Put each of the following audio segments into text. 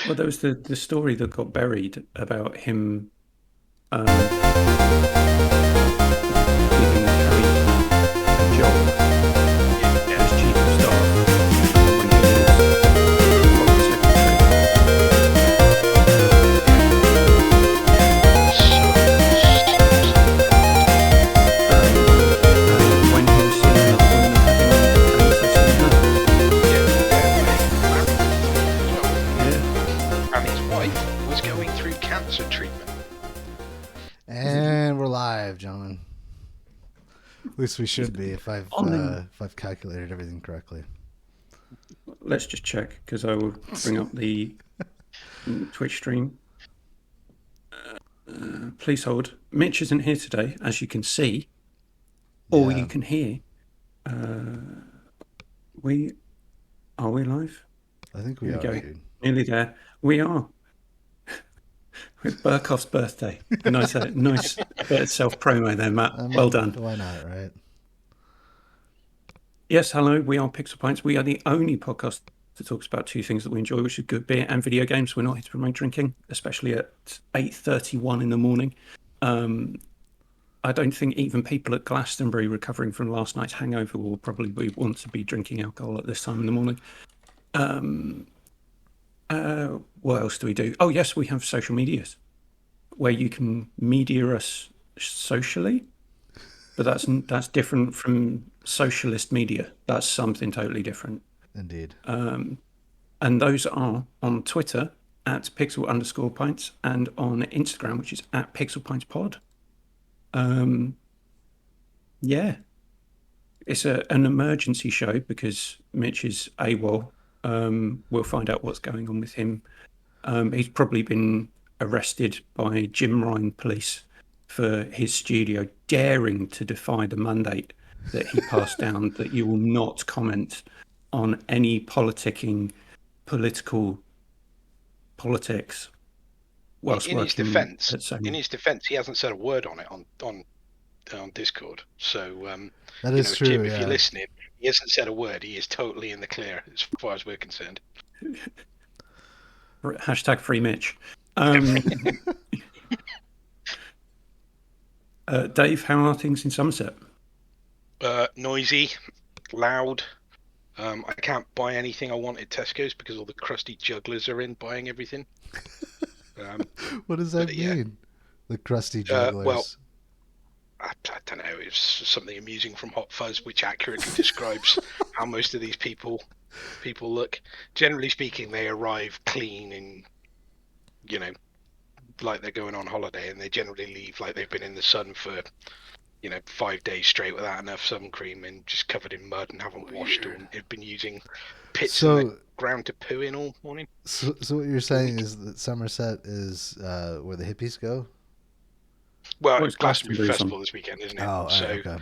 Well, there was the story that got buried about him giving Harry a job Yeah. as chief of staff when he was foreign secretary. When he was seeing another woman and having access to her. Yeah. And his wife was going through cancer treatment. And we're live, gentlemen. At least we should be if I've On calculated everything correctly. Let's just check, because I will bring up the Twitch stream. Please hold. Mitch isn't here today, as you can see, or Yeah. you can hear. Are we live? I think we Here are. we go. Dude. Nearly there. We are. With Berkough's birthday. Nice bit of self-promo there, Matt. I mean, well done. Why not, right? Yes, hello. We are Pixel Pints. We are the only podcast that talks about two things that we enjoy, which is good beer and video games. We're not here to promote drinking, especially at 8:31 in the morning. I don't think even people at Glastonbury recovering from last night's hangover will probably want to be drinking alcohol at this time in the morning. What else do we do? Oh, yes, we have social medias where you can media us socially, but that's different from socialist media. That's something totally different. Indeed. And those are on Twitter at pixel_pints and on Instagram, which is at pixelpintspod. Yeah, it's an emergency show because Mitch is AWOL. We'll find out what's going on with him. He's probably been arrested by Jim Ryan police for his studio daring to defy the mandate that he passed down that you will not comment on any politics whilst in his working defense, at Sony. he hasn't said a word on it on Discord. So That is true. Jim, yeah. if you're listening, he hasn't said a word. He is totally in the clear as far as we're concerned. Hashtag free Mitch. Dave, how are things in Somerset? Noisy, loud. I can't buy anything I want at Tesco's because all the crusty jugglers are in buying everything. What does that mean? Yeah. The crusty jugglers. Well, I don't know. It's something amusing from Hot Fuzz, which accurately describes how most of these people look. Generally speaking, they arrive clean and, like they're going on holiday, and they generally leave like they've been in the sun for, 5 days straight without enough sun cream and just covered in mud and haven't washed or have been using pits in the ground to poo in all morning. So what you're saying is that Somerset is where the hippies go? Well, it's Glastonbury Festival this weekend, isn't it? Oh, so okay.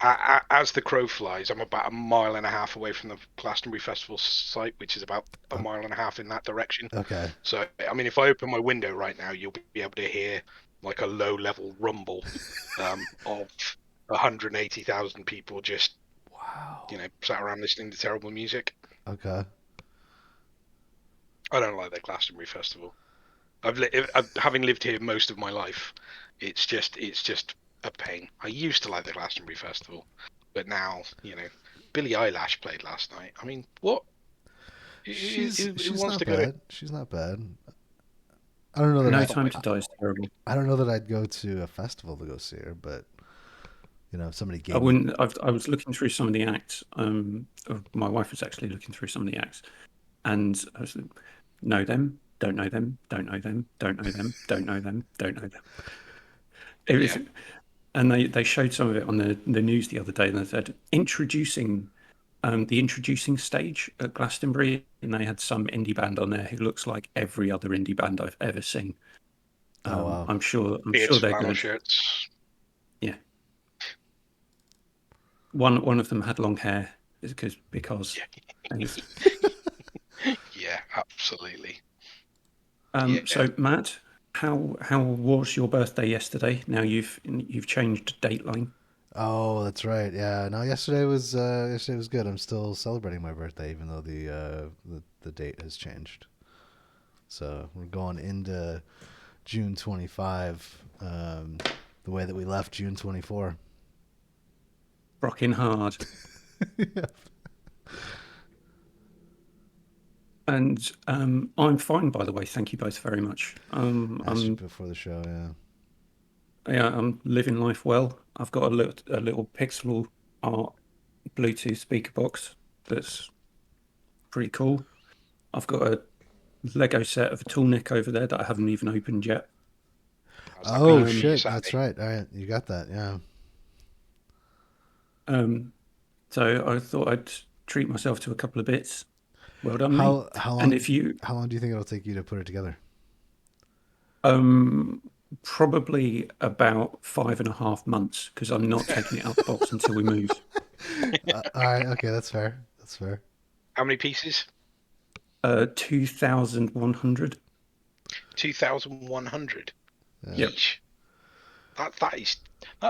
As the crow flies, I'm about a mile and a half away from the Glastonbury Festival site, which is about a mile and a half in that direction. Okay. So, I mean, if I open my window right now, you'll be able to hear like a low-level rumble of 180,000 people just, sat around listening to terrible music. Okay. I don't like the Glastonbury Festival. Having lived here most of my life, it's just a pain. I used to like the Glastonbury Festival, but now, Billie Eilish played last night. I mean, what? She's wants not to bad. go to... She's not bad. I don't know that No Time to Die is terrible. I don't know that I'd go to a festival to go see her, but if somebody gave I wouldn't. I was looking through some of the acts. My wife was actually looking through some of the acts, and I was like, know them, don't know them, don't know them, don't know them, don't know them, don't know them. It was, and they showed some of it on the news the other day, and they said introducing stage at Glastonbury, and they had some indie band on there who looks like every other indie band I've ever seen. Oh wow! I'm sure they're good. Shirts. Yeah. One of them had long hair because. Yeah, absolutely. So Matt, how was your birthday yesterday? Now you've changed dateline. Oh, that's right. Yeah. No, yesterday was good. I'm still celebrating my birthday, even though the date has changed. So we're going into June 25, the way that we left June 24. Rocking hard. Yeah. And I'm fine, by the way. Thank you both very much. Asked you before the show, Yeah, I'm living life well. I've got a little pixel art Bluetooth speaker box that's pretty cool. I've got a Lego set of a tool neck over there that I haven't even opened yet. How's that Oh going for you, shit, Sandy? that's right. All right, you got that. Yeah. So I thought I'd treat myself to a couple of bits. Well done, mate. How long? And if you How long do you think it'll take you to put it together? probably about 5.5 months, because I'm not taking it out the box until we move. All right. Okay, that's fair. That's fair. How many pieces? 2,100. 2,100 Yep. each. That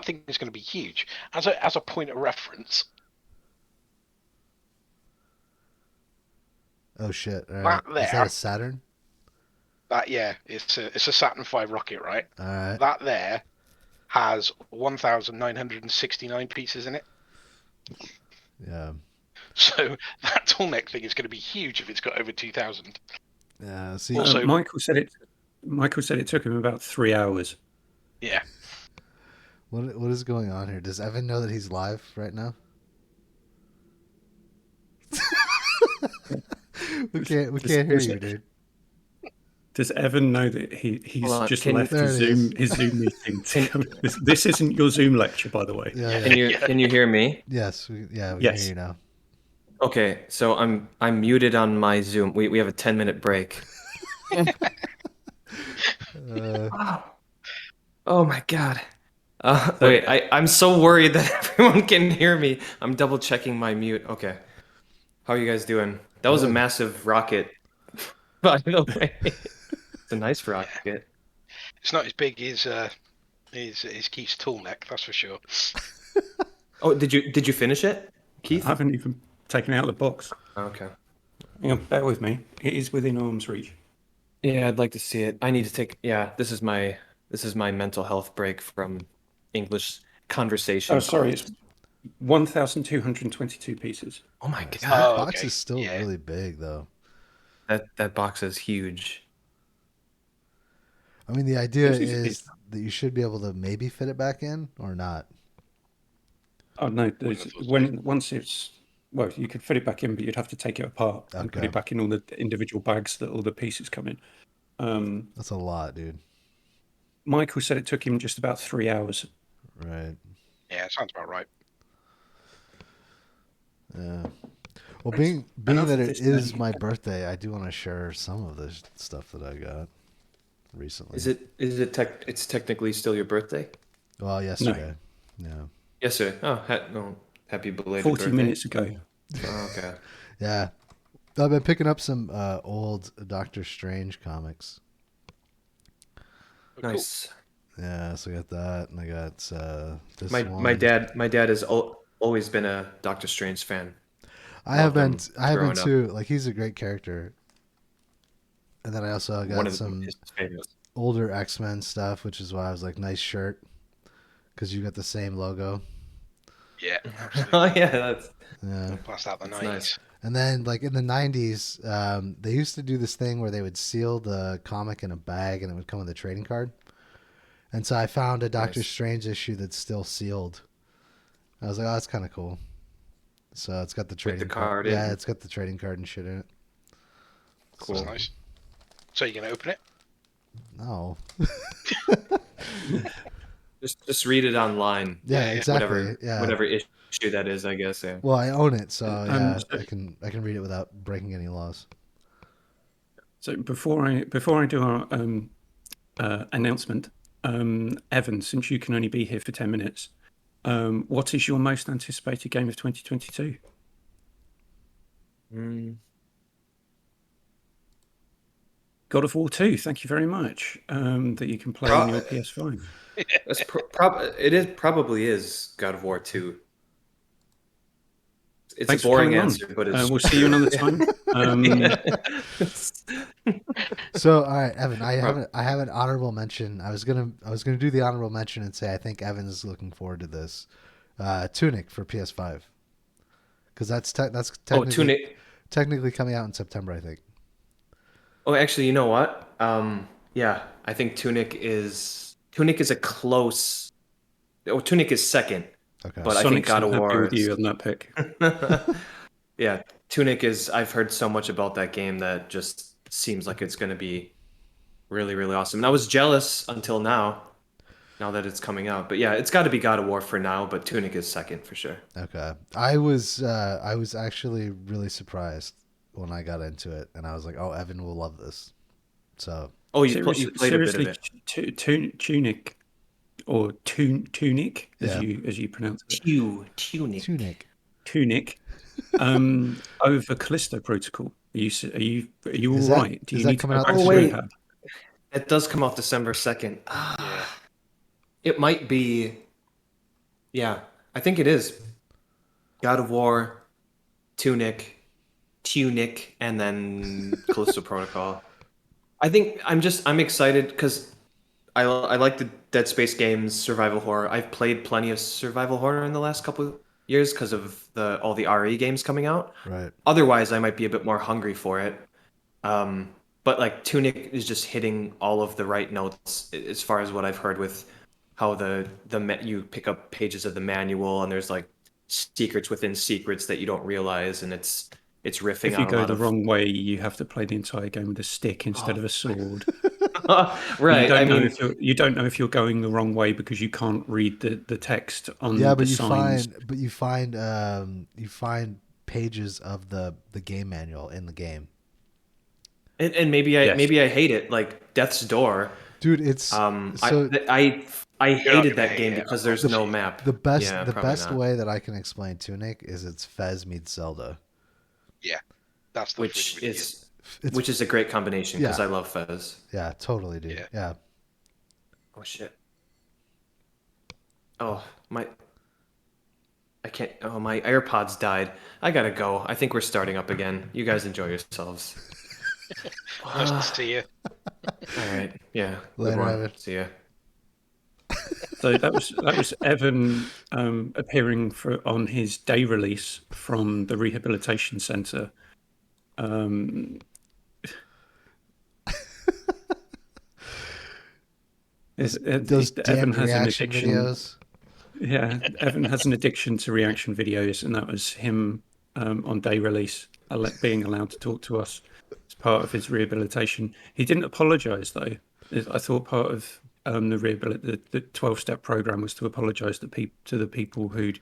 thing is going to be huge. As a point of reference, Oh shit! All right. that there, Is that a Saturn? it's a Saturn V rocket, right? All right. That there has 1,969 pieces in it. Yeah. So that tool neck thing is going to be huge if it's got over 2,000. Yeah. See. Also- Michael said it took him about 3 hours. Yeah. What is going on here? Does Evan know that he's live right now? we can't hear you, dude. Does Evan know that he's Hold on, just can- left There it his Zoom meeting? This isn't your Zoom lecture, by the way. Yeah. Can you hear me? Yes. We can Yes. hear you now. Okay, so I'm muted on my Zoom. We have a 10-minute break. Oh my god. Wait, I'm so worried that everyone can hear me. I'm double checking my mute. Okay. How are you guys doing? That was a Good. massive rocket, by the way. It's a nice rocket. It's not as big as Keith's tool neck, that's for sure. Oh, did you finish it, Keith? I haven't even taken it out of the box. Okay. Hang on, bear with me. It is within arm's reach. Yeah, I'd like to see it. I need to take. Yeah, this is my mental health break from English conversation. Oh, sorry, it's 1,222 pieces. Oh my That god, box okay. is still Yeah. really big, though. that box is huge. I mean, the idea It's- is that you should be able to maybe fit it back in or not. Oh no, Wonderful. once it's well, you could fit it back in, but you'd have to take it apart and put Okay. it back in all the individual bags that all the pieces come in. That's a lot, dude. Michael said it took him just about 3 hours. Right. Yeah, it sounds about right. Yeah. Well, being enough that of it this is then. my birthday, I do want to share some of the stuff that I got recently. Is it it's technically still your birthday? Well, yesterday. Yeah. Yes, sir. Oh, happy belated 40 birthday. minutes ago. Oh, okay. Yeah. I've been picking up some old Doctor Strange comics. Oh, cool. Nice. Yeah, so I got that, and I got this My one. dad has always been a Doctor Strange fan. I have been Loved him too. Like, he's a great character. And then I also One got of some his favorites. older X-Men stuff, which is why I was like, nice shirt, because you got the same logo. Yeah, Oh absolutely. yeah, that's Yeah. Blast out the That's 90s. nice. And then, like, in the 90s, they used to do this thing where they would seal the comic in a bag and it would come with a trading card. And so I found a Doctor Nice. Strange issue that's still sealed. I was like, oh, that's kind of cool. So it's got the trading card Yeah, in. it's got the trading card and shit in it. Cool. That's nice. So you're going to open it? No. Just read it online. Yeah, Yeah, exactly. Whatever issue that is, I guess. Yeah. Well, I own it, so yeah, so- I can read it without breaking any laws. So before I do our announcement, Evan, since you can only be here for 10 minutes, what is your most anticipated game of 2022? God of War 2, thank you very much. That you can play on your PS5. That's probably is God of War 2. it's Thanks a boring for coming answer, but it's we'll see you another time. So, all right, Evan, I have an honorable mention. I was gonna do the honorable mention and say I think Evan is looking forward to this. Tunic for PS5, because that's technically coming out in September, I think. Oh, actually, you know what? Yeah, I think Tunic is a close. Oh, Tunic is second, Okay. but I think Sonic's God not of happy War with you is. on that pick. Yeah, Tunic is. I've heard so much about that game that just seems like it's going to be really, really awesome. And I was jealous until now that it's coming out. But yeah, it's got to be God of War for now, but Tunic is second for sure. Okay. I was actually really surprised when I got into it, and I was like, "Oh, Evan will love this." So Oh, you played a bit of it. Tunic or Tunic as Yeah. you pronounce it. Tunic. Tunic. Over Callisto Protocol. Are you all Is that- right? Do is you that need to coming go out back this to year? rehab? It does come out December 2nd. Yeah. It might be. Yeah, I think it is. God of War, Tunic, and then Callisto Protocol. I think I'm excited because I like the Dead Space games, survival horror. I've played plenty of survival horror in the last couple of years because of all the RE games coming out. right. Otherwise, I might be a bit more hungry for it. But like Tunic is just hitting all of the right notes as far as what I've heard with how you pick up pages of the manual and there's like secrets within secrets that you don't realize, and it's riffing If you on a go lot the of wrong way, you have to play the entire game with a stick instead of a sword. right. You don't know if you're going the wrong way because you can't read the text on Yeah, the but signs. you find pages of the game manual in the game. and maybe Yes. I hate it, like Death's Door. Dude, it's so I not hated gonna that game hate it, because I there's promise no you. map. the best Yeah, the probably best not. way that I can explain Tunic is it's Fez meets Zelda. Yeah. That stuff which really, really is It's which is a great combination because Yeah. I love Fez. yeah, totally, dude. Yeah. Yeah. Oh shit. Oh I can't. Oh, my AirPods died. I gotta go. I think we're starting up again. You guys enjoy yourselves. Nice to see you. All right. Yeah. Later, Good one. Evan. See ya. So that was Evan appearing on his day release from the rehabilitation centre. Those damn Evan has an reaction addiction. videos. Yeah, Evan has an addiction to reaction videos, and that was him on day release, being allowed to talk to us as part of his rehabilitation. He didn't apologise though. I thought part of the 12-step program was to apologise to the people who'd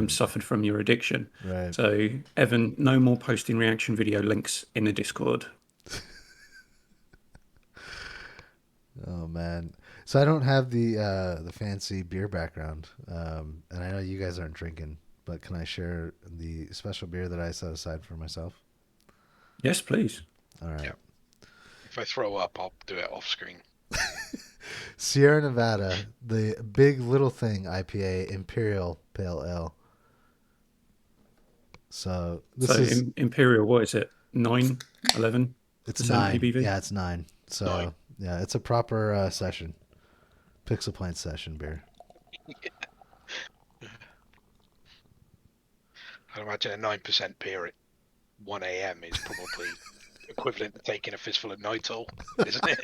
suffered from your addiction. Right. So Evan, no more posting reaction video links in the Discord. Oh man. So I don't have the fancy beer background, and I know you guys aren't drinking, but can I share the special beer that I set aside for myself? Yes, please. All right. Yeah. If I throw up, I'll do it off screen. Sierra Nevada, the Big Little Thing IPA Imperial Pale Ale. So this is Imperial. What is it? 9, 11? it's 9. ABV? Yeah, it's 9. So 9. yeah, it's a proper session. Pixel Pint session beer. I'd imagine a 9% beer at 1 a.m. is probably equivalent to taking a fistful of Nitol, isn't it?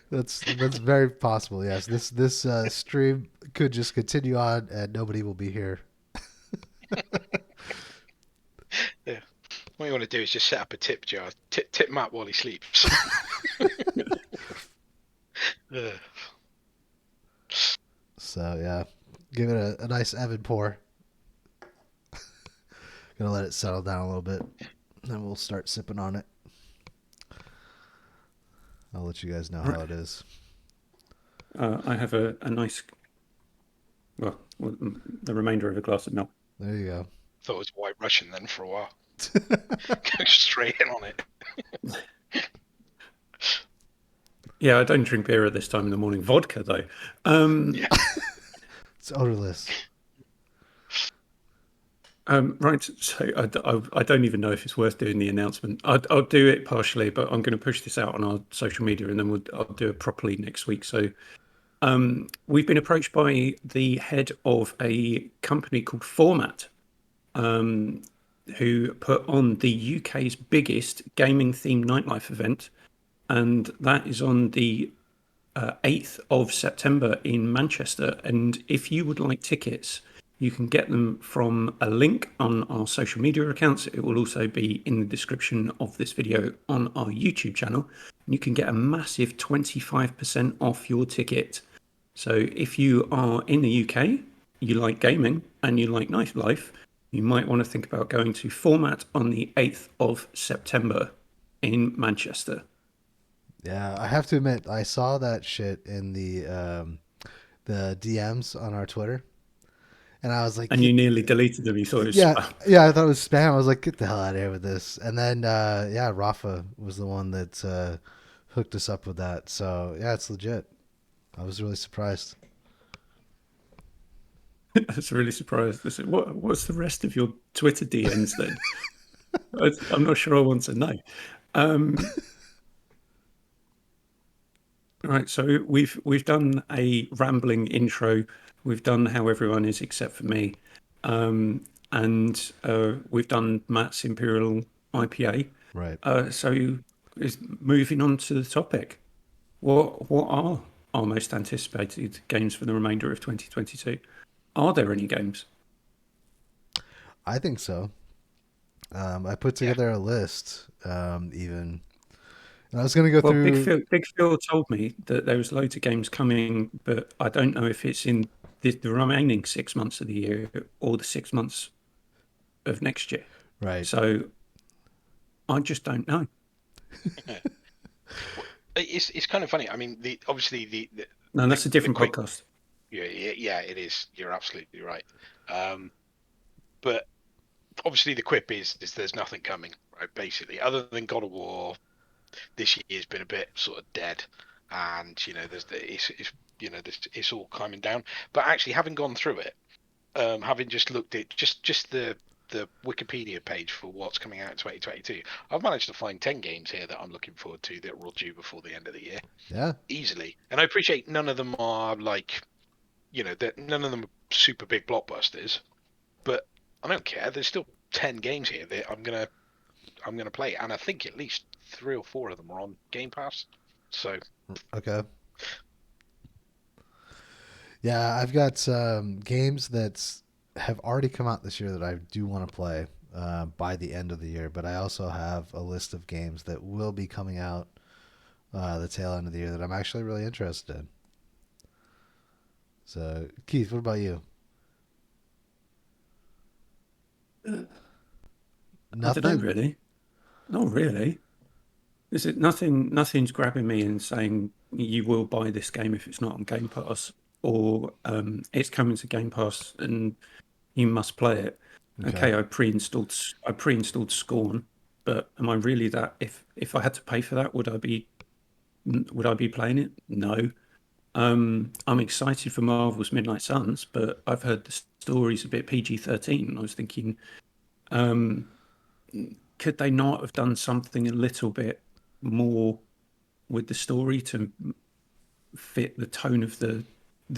That's very possible. Yes, this stream could just continue on and nobody will be here. Yeah. What you want to do is just set up a tip jar. Tip Matt while he sleeps. Ugh. So yeah, give it a nice Evan pour. Gonna let it settle down a little bit, then we'll start sipping on it. I'll let you guys know how it is. I have a nice, well, the remainder of a glass of milk. There you go. Thought it was White Russian then for a while. Go straight in on it. Yeah, I don't drink beer at this time in the morning. Vodka, though. Yeah. It's odorless. Right, so I don't even know if it's worth doing the announcement. I'll do it partially, but I'm going to push this out on our social media, and then I'll do it properly next week. So we've been approached by the head of a company called Format, who put on the UK's biggest gaming-themed nightlife event, and that is on the 8th of September in Manchester. And if you would like tickets, you can get them from a link on our social media accounts. It will also be in the description of this video on our YouTube channel. And you can get a massive 25% off your ticket. So if you are in the UK, you like gaming and you like nightlife, you might want to think about going to Format on the 8th of September in Manchester. Yeah, I have to admit, I saw that shit in the DMs on our Twitter, and I was like, And you nearly deleted them. You thought it was yeah, spam. yeah, I thought it was spam. I was like, get the hell out of here with this. And then, yeah, Rafa was the one that hooked us up with that. So yeah, it's legit. I was really surprised. I was really surprised. I said, what's the rest of your Twitter DMs then? I'm not sure I want to know. Right, so we've done a rambling intro. We've done how everyone is except for me, and we've done Matt's Imperial IPA. Right. So is moving on to the topic. What are our most anticipated games for the remainder of 2022? Are there any games? I think so. I put together a list, even. And I was going to go Well, through. Big Phil told me that there was loads of games coming, but I don't know if it's in the remaining 6 months of the year or the 6 months of next year. Right. So I just don't know. It's kind of funny. I mean, obviously No, that's a different podcast. Yeah, it is. You're absolutely right. But obviously the quip is there's nothing coming, right? Basically, other than God of War, this year's been a bit sort of dead, and it's all climbing down. But actually, having gone through it, having just looked at just the Wikipedia page for what's coming out in 2022, I've managed to find 10 games here that I'm looking forward to that will due before the end of the year. Yeah. Easily. And I appreciate none of them are like, that none of them are super big blockbusters, but I don't care. There's still 10 games here that I'm gonna play, and I think at least 3 or 4 of them are on Game Pass. So Okay. Yeah, I've got games that have already come out this year that I do want to play by the end of the year, but I also have a list of games that will be coming out the tail end of the year that I'm actually really interested in. So, Keith, what about you? I Nothing? don't know, really. Not really. Is it nothing? Nothing's grabbing me and saying you will buy this game if it's not on Game Pass, or it's coming to Game Pass and you must play it. Okay, I pre-installed Scorn, but am I really that? If I had to pay for that, would I be playing it? No. I'm excited for Marvel's Midnight Suns, but I've heard the story's a bit PG-13. I was thinking, could they not have done something a little bit more with the story to fit the tone of the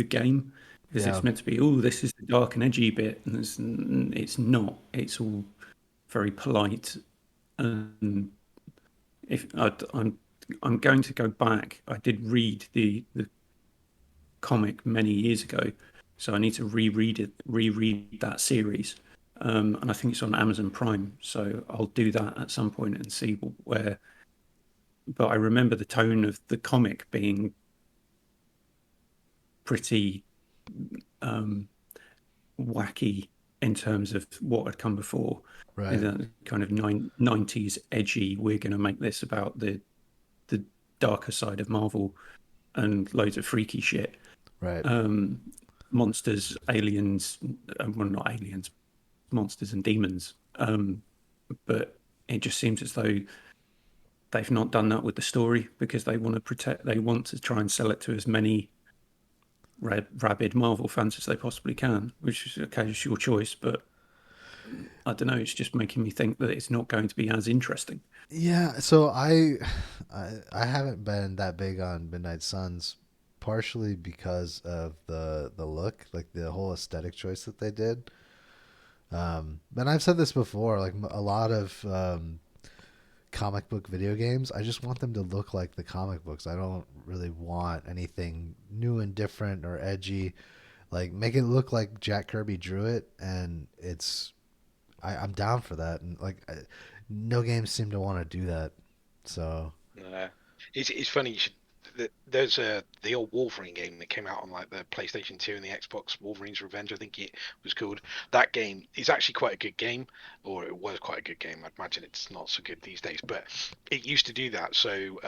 game? Because Yeah. it's meant to be, oh, this is the dark and edgy bit, and it's not. It's all very polite. And if I'm going to go back, I did read the comic many years ago, so I need to reread that series. And I think it's on Amazon Prime, so I'll do that at some point and see where. But I remember the tone of the comic being pretty wacky in terms of what had come before. Right. The kind of 90s edgy, we're going to make this about the darker side of Marvel and loads of freaky shit. Right. Monsters, aliens, well, not aliens, monsters and demons. But it just seems as though they've not done that with the story because they want to try and sell it to as many rabid Marvel fans as they possibly can, which is okay, it's your choice, but I don't know. It's just making me think that it's not going to be as interesting. Yeah, so I haven't been that big on Midnight Suns, partially because of the look, like the whole aesthetic choice that they did. And I've said this before, like a lot of comic book video games, I just want them to look like the comic books. I don't really want anything new and different or edgy. Like make it look like Jack Kirby drew it, and I'm down for that. And like no games seem to want to do that. So It's funny. There's the old Wolverine game that came out on like the PlayStation 2 and the Xbox, Wolverine's Revenge, I think it was called. That game is actually quite a good game, or it was quite a good game. I'd imagine it's not so good these days, but it used to do that. So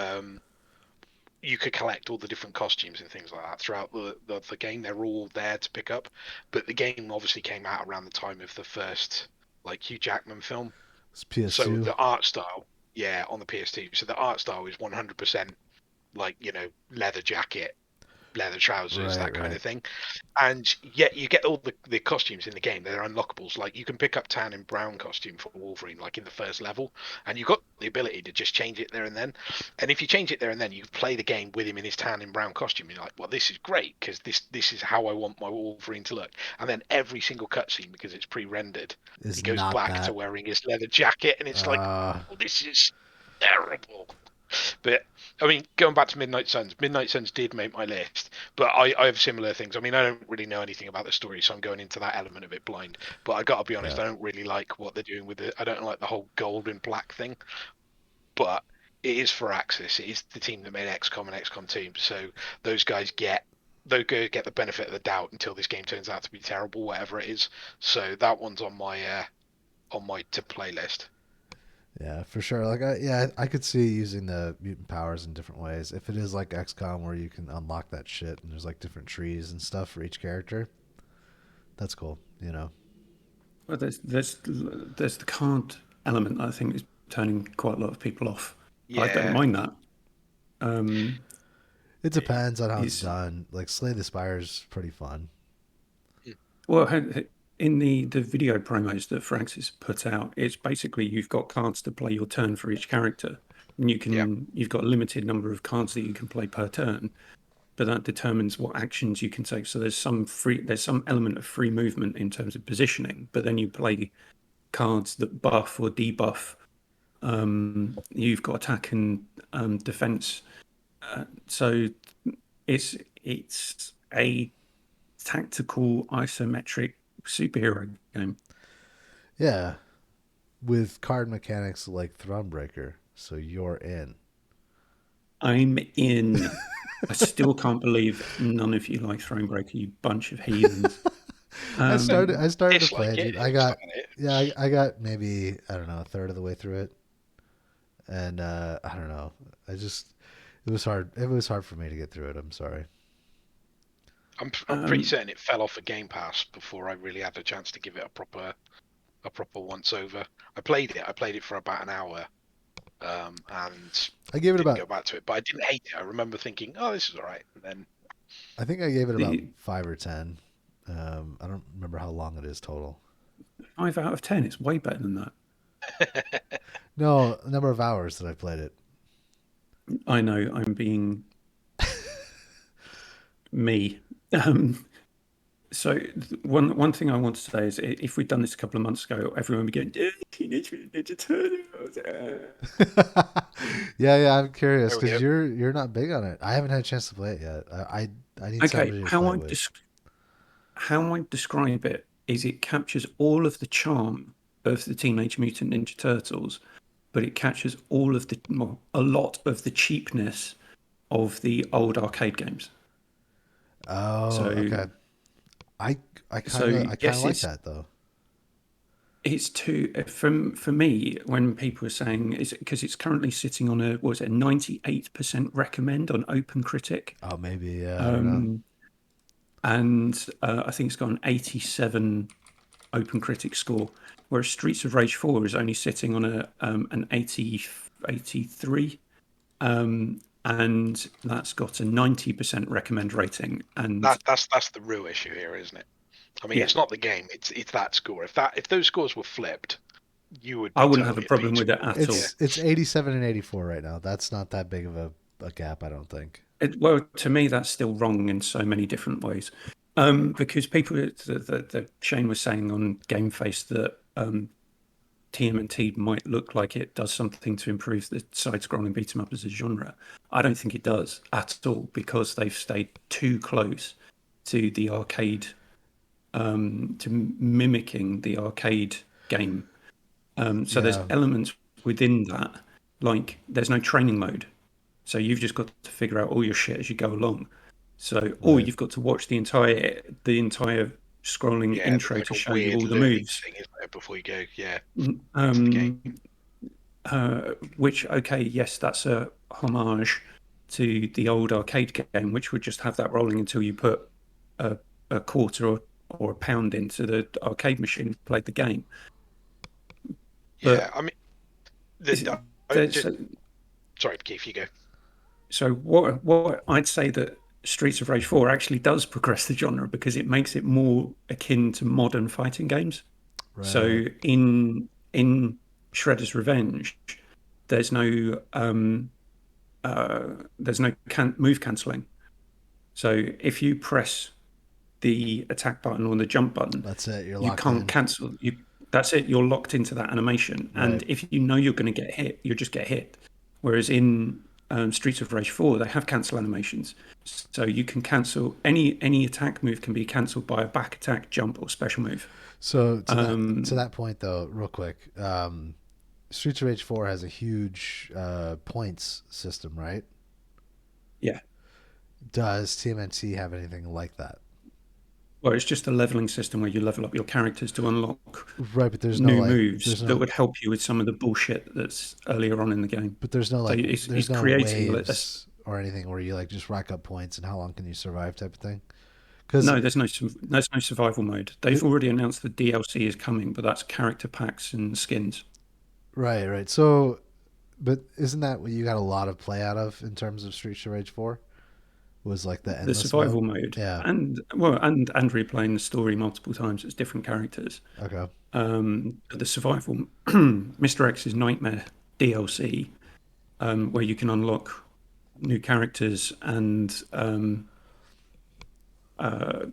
you could collect all the different costumes and things like that throughout the game. They're all there to pick up, but the game obviously came out around the time of the first like Hugh Jackman film. it's PS2. So the art style, yeah, on the PS2. So the art style is 100% like, leather jacket, leather trousers, that kind of thing. And yet you get all the costumes in the game. They're unlockables. Like you can pick up tan and brown costume for Wolverine, like in the first level, and you've got the ability to just change it there and then. And if you change it there and then, you play the game with him in his tan and brown costume. You're like, well, this is great because this is how I want my Wolverine to look. And then every single cutscene, because it's pre-rendered, Is he goes not back that. to wearing his leather jacket, and it's like, oh, this is terrible. But I mean, going back to Midnight Suns did make my list, but I have similar things. I mean, I don't really know anything about the story, so I'm going into that element of it blind. But I gotta be honest, Yeah. I don't really like what they're doing with it. I don't like the whole gold and black thing. But it is for Axis. It is the team that made XCOM and XCOM 2, so those guys get the benefit of the doubt until this game turns out to be terrible, whatever it is. So that one's on my to play list. Yeah, for sure. Like, I could see using the mutant powers in different ways. If it is like XCOM, where you can unlock that shit, and there's like different trees and stuff for each character, that's cool. Well, there's the card element that I think is turning quite a lot of people off. I don't Yeah. mind that. Um, It depends on how it's Is- done. Like Slay the Spire's pretty fun. well, in the video promos that Francis put out, it's basically you've got cards to play your turn for each character, and you've got a limited number of cards that you can play per turn, but that determines what actions you can take. So there's some element of free movement in terms of positioning, but then you play cards that buff or debuff. You've got attack and defense. So it's a tactical isometric superhero game. Yeah, with card mechanics like Thronebreaker, so you're in. I'm in. I still can't believe none of you like Thronebreaker, you bunch of heathens. I started to It's play like it. it. Dude. I It's got like it. I got maybe, I don't know, a third of the way through it, and I don't know. It was hard. It was hard for me to get through it. I'm sorry. I'm pretty certain it fell off a Game Pass before I really had a chance to give it a proper once over. I played it for about an hour, and I gave it didn't about. go back to it. But I didn't hate it. I remember thinking, "Oh, this is all right." And then I think I gave it about The 5 or 10. I don't remember how long it is total. 5 out of 10. It's way better than that. No, number of hours that I played it. I know I'm being me. So one thing I want to say is, if we'd done this a couple of months ago, everyone would be going, Teenage Mutant Ninja Turtles. Yeah, I'm curious There we because go. you're not big on it. I haven't had a chance to play it yet. I need Okay, somebody to play it with. how I describe it is it captures all of the charm of the Teenage Mutant Ninja Turtles, but it captures a lot of the cheapness of the old arcade games. Oh, So, okay. I so kind of yes, like that though. it's too for me when people are saying it's because it's currently sitting on a 98% recommend on OpenCritic. Oh, maybe, yeah. I don't know. And I think it's got an 87 OpenCritic score, whereas Streets of Rage 4 is only sitting on an 83, and that's got a 90% recommend rating. And that's the real issue here, isn't it? I mean, Yeah. it's not the game; it's that score. If those scores were flipped, you would. I Be wouldn't have a totally problem at with it at all. It's 87 and 84 right now. That's not that big of a gap, I don't think. Well, to me, that's still wrong in so many different ways. Because people, Shane was saying on Game Face that TMNT might look like it does something to improve the side-scrolling beat 'em up as a genre. I don't think it does at all, because they've stayed too close to the arcade, to mimicking the arcade game. So there's Yeah. elements within that, like there's no training mode. So you've just got to figure out all your shit as you go along. So, or Right. you've got to watch the entire scrolling Yeah, there's intro like to a show you weird all the learning moves. thing, isn't there, before you go? Yeah, to the game. Which, okay, yes, that's a homage to the old arcade game, which would just have that rolling until you put a quarter or a pound into the arcade machine and played the game. Yeah, But I mean, there's, sorry, Keith, you go. so what I'd say that Streets of Rage 4 actually does progress the genre, because it makes it more akin to modern fighting games. Right. So in Shredder's Revenge, there's no move cancelling. So if you press the attack button or the jump button, That's it. You're you locked can't in. cancel. That's it. You're locked into that animation, and Right. if you know you're going to get hit, you just get hit. Whereas in Streets of Rage 4, they have cancel animations, so you can cancel any attack move can be cancelled by a back attack, jump, or special move. So to that point though, real quick, Streets of Rage 4 has a huge points system, right? Yeah. Does TMNT have anything like that? Well, it's just a leveling system where you level up your characters to unlock Right, but there's new no like moves that would help you with some of the bullshit that's earlier on in the game. but there's no So like it's no creating waves or anything where you like just rack up points and how long can you survive type of thing. Because no, there's no survival mode. They've already announced the DLC is coming, but that's character packs and skins. right. So, but isn't that what you got a lot of play out of in terms of Streets of Rage 4? Was like the The endless survival mode? mode, Yeah. and replaying the story multiple times as different characters. Okay. But the survival, Mr. X's Nightmare DLC, where you can unlock new characters and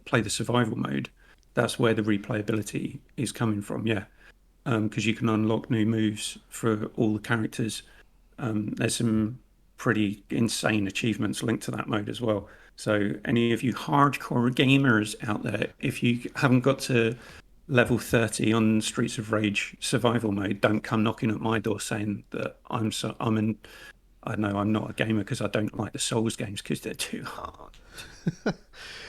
play the survival mode. That's where the replayability is coming from. Yeah, because you can unlock new moves for all the characters. There's some pretty insane achievements linked to that mode as well. So any of you hardcore gamers out there, if you haven't got to level 30 on Streets of Rage survival mode, don't come knocking at my door saying that I'm not a gamer because I don't like the Souls games because they're too hard.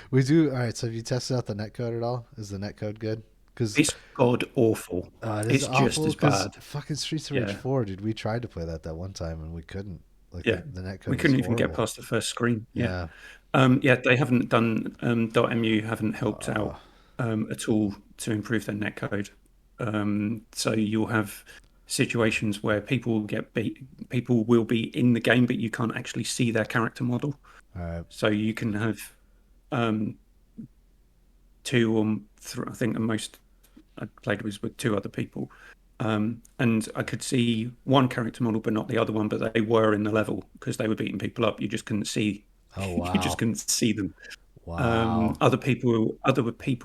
We do. All right. So have you tested out the netcode at all? Is the netcode good? Because It's god awful. it is It's just awful. as Because bad. fucking Streets of Rage Yeah. 4, dude. We tried to play that one time and we couldn't. Like Yeah. the netcode. We couldn't was even get horrible. past the first screen. Yeah. Yeah, they haven't done .mu haven't helped out at all to improve their netcode. So you'll have situations where people will be in the game, but you can't actually see their character model. All right. So you can have two or three. I think the most I played was with two other people. And I could see one character model, but not the other one. But they were in the level because they were beating people up. You just couldn't see. Oh wow. You just couldn't see them. Wow. Other people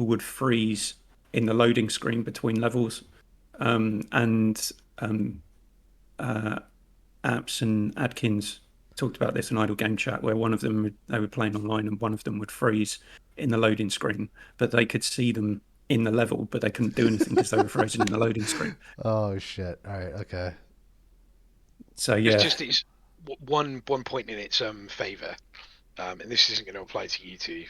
would freeze in the loading screen between levels, and Apps and Adkins talked about this in Idle Game Chat, where one of them they were playing online and one of them would freeze in the loading screen, but they could see them in the level, but they couldn't do anything because they were frozen in the loading screen. Oh shit. All right. Okay. So yeah, It's one point in its favour, and this isn't going to apply to you two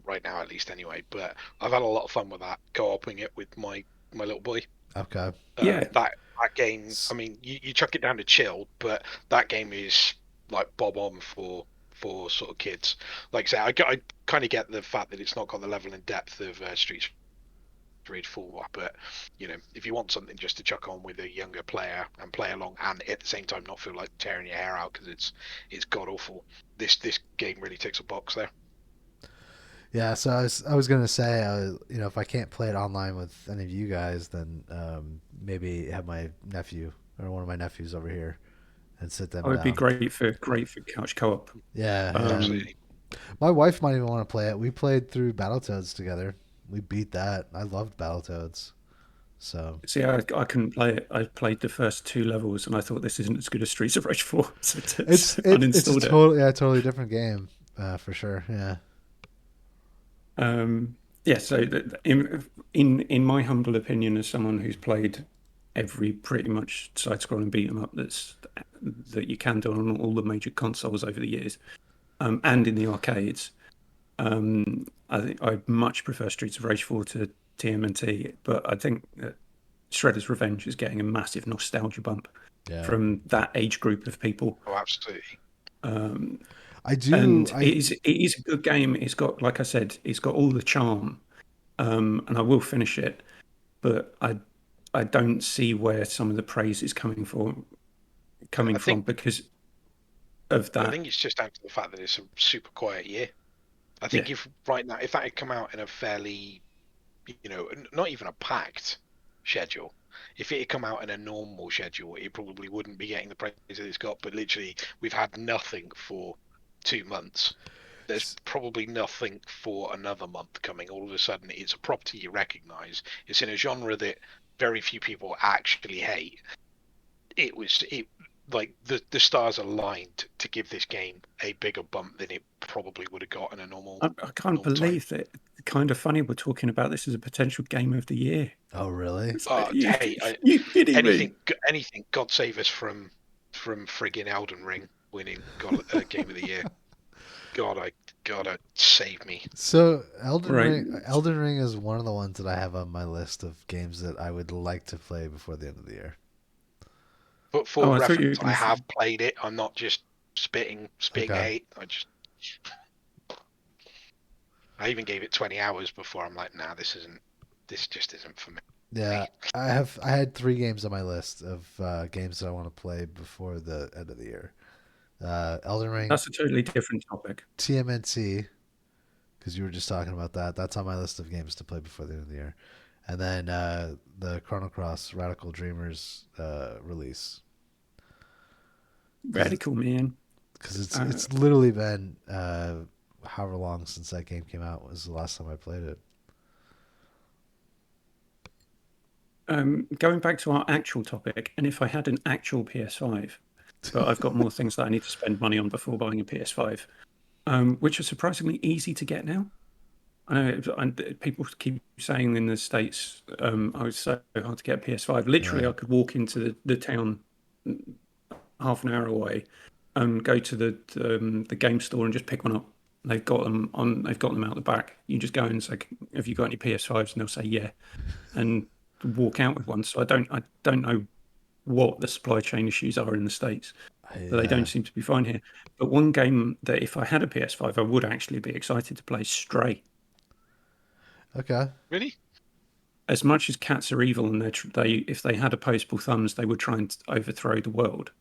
right now, at least anyway. But I've had a lot of fun with that, co-oping it with my little boy. Okay. Yeah. That game. I mean, you chuck it down to chill, but that game is like bob on for sort of kids. Like I say, I kind of get the fact that it's not got the level and depth of Streets of Rage 4, but you know, if you want something just to chuck on with a younger player and play along, and at the same time not feel like tearing your hair out because it's god awful, this game really ticks a box there. Yeah, so I was gonna say, if I can't play it online with any of you guys, then maybe have my nephew or one of my nephews over here and sit It them would be down. great for couch co-op. Yeah, yeah. Um, Absolutely. My wife might even want to play it. We played through Battletoads together. We beat that. I loved Battletoads. So See, I couldn't play it. I played the first 2 levels, and I thought this isn't as good as Streets of Rage 4, so it's a uninstalled it. totally different game, for sure. Yeah. Yeah, so in my humble opinion, as someone who's played every pretty much side-scrolling beat 'em up that you can do on all the major consoles over the years, and in the arcades, I think I much prefer Streets of Rage 4 to TMNT, but I think that Shredder's Revenge is getting a massive nostalgia bump Yeah. from that age group of people. Oh, absolutely. Um, I do. and it is a good game. It's got, like I said, it's got all the charm, and I will finish it. But I don't see where some of the praise is coming I from think because of I that. think it's just down to the fact that it's a super quiet year. I Yeah, think if right now, if that had come out in a fairly, not even a packed schedule, if it had come out in a normal schedule, it probably wouldn't be getting the praise that it's got. But literally, we've had nothing for 2 months. There's probably nothing for another month coming. All of a sudden, it's a property you recognise. It's in a genre that very few people actually hate. It like the stars aligned to give this game a bigger bump than it probably would have got in a I can't normal time. believe that. Kind of funny we're talking about this as a potential game of the year. Oh, really? It's like, you Hey, you kidding me? anything. God save us from friggin' Elden Ring winning Game of the Year. God, save me. So Right. Elden Ring is one of the ones that I have on my list of games that I would like to play before the end of the year. But Oh, for I thought you were reference, going I to say. have played it. I'm not just spitting Okay. hate. I even gave it 20 hours before I'm like, nah, this just isn't for me. Yeah, I had 3 games on my list of games that I want to play before the end of the year. Elden Ring, That's a totally different topic. TMNT, because you were just talking about that. That's on my list of games to play before the end of the year. And then the Chrono Cross Radical Dreamers release, because Radical, man. Uh, it's literally been however long since that game came out was the last time I played it. Going back to our actual topic, and if I had an actual PS5, but I've got more things that I need to spend money on before buying a PS5, which are surprisingly easy to get now. I know people keep saying in the States, oh, it's so hard to get a PS5. Literally, Yeah. I could walk into the town half an hour away and go to the game store and just pick one up. They've got them on. They've got them out the back. You just go and say, "Have you got any PS5s?" And they'll say, "Yeah," and walk out with one. So I don't know what the supply chain issues are in the States, but they don't seem to be fine here. But one game that if I had a PS5, I would actually be excited to play is Stray. Okay. Really? As much as cats are evil and if they had opposable thumbs, they would try and overthrow the world.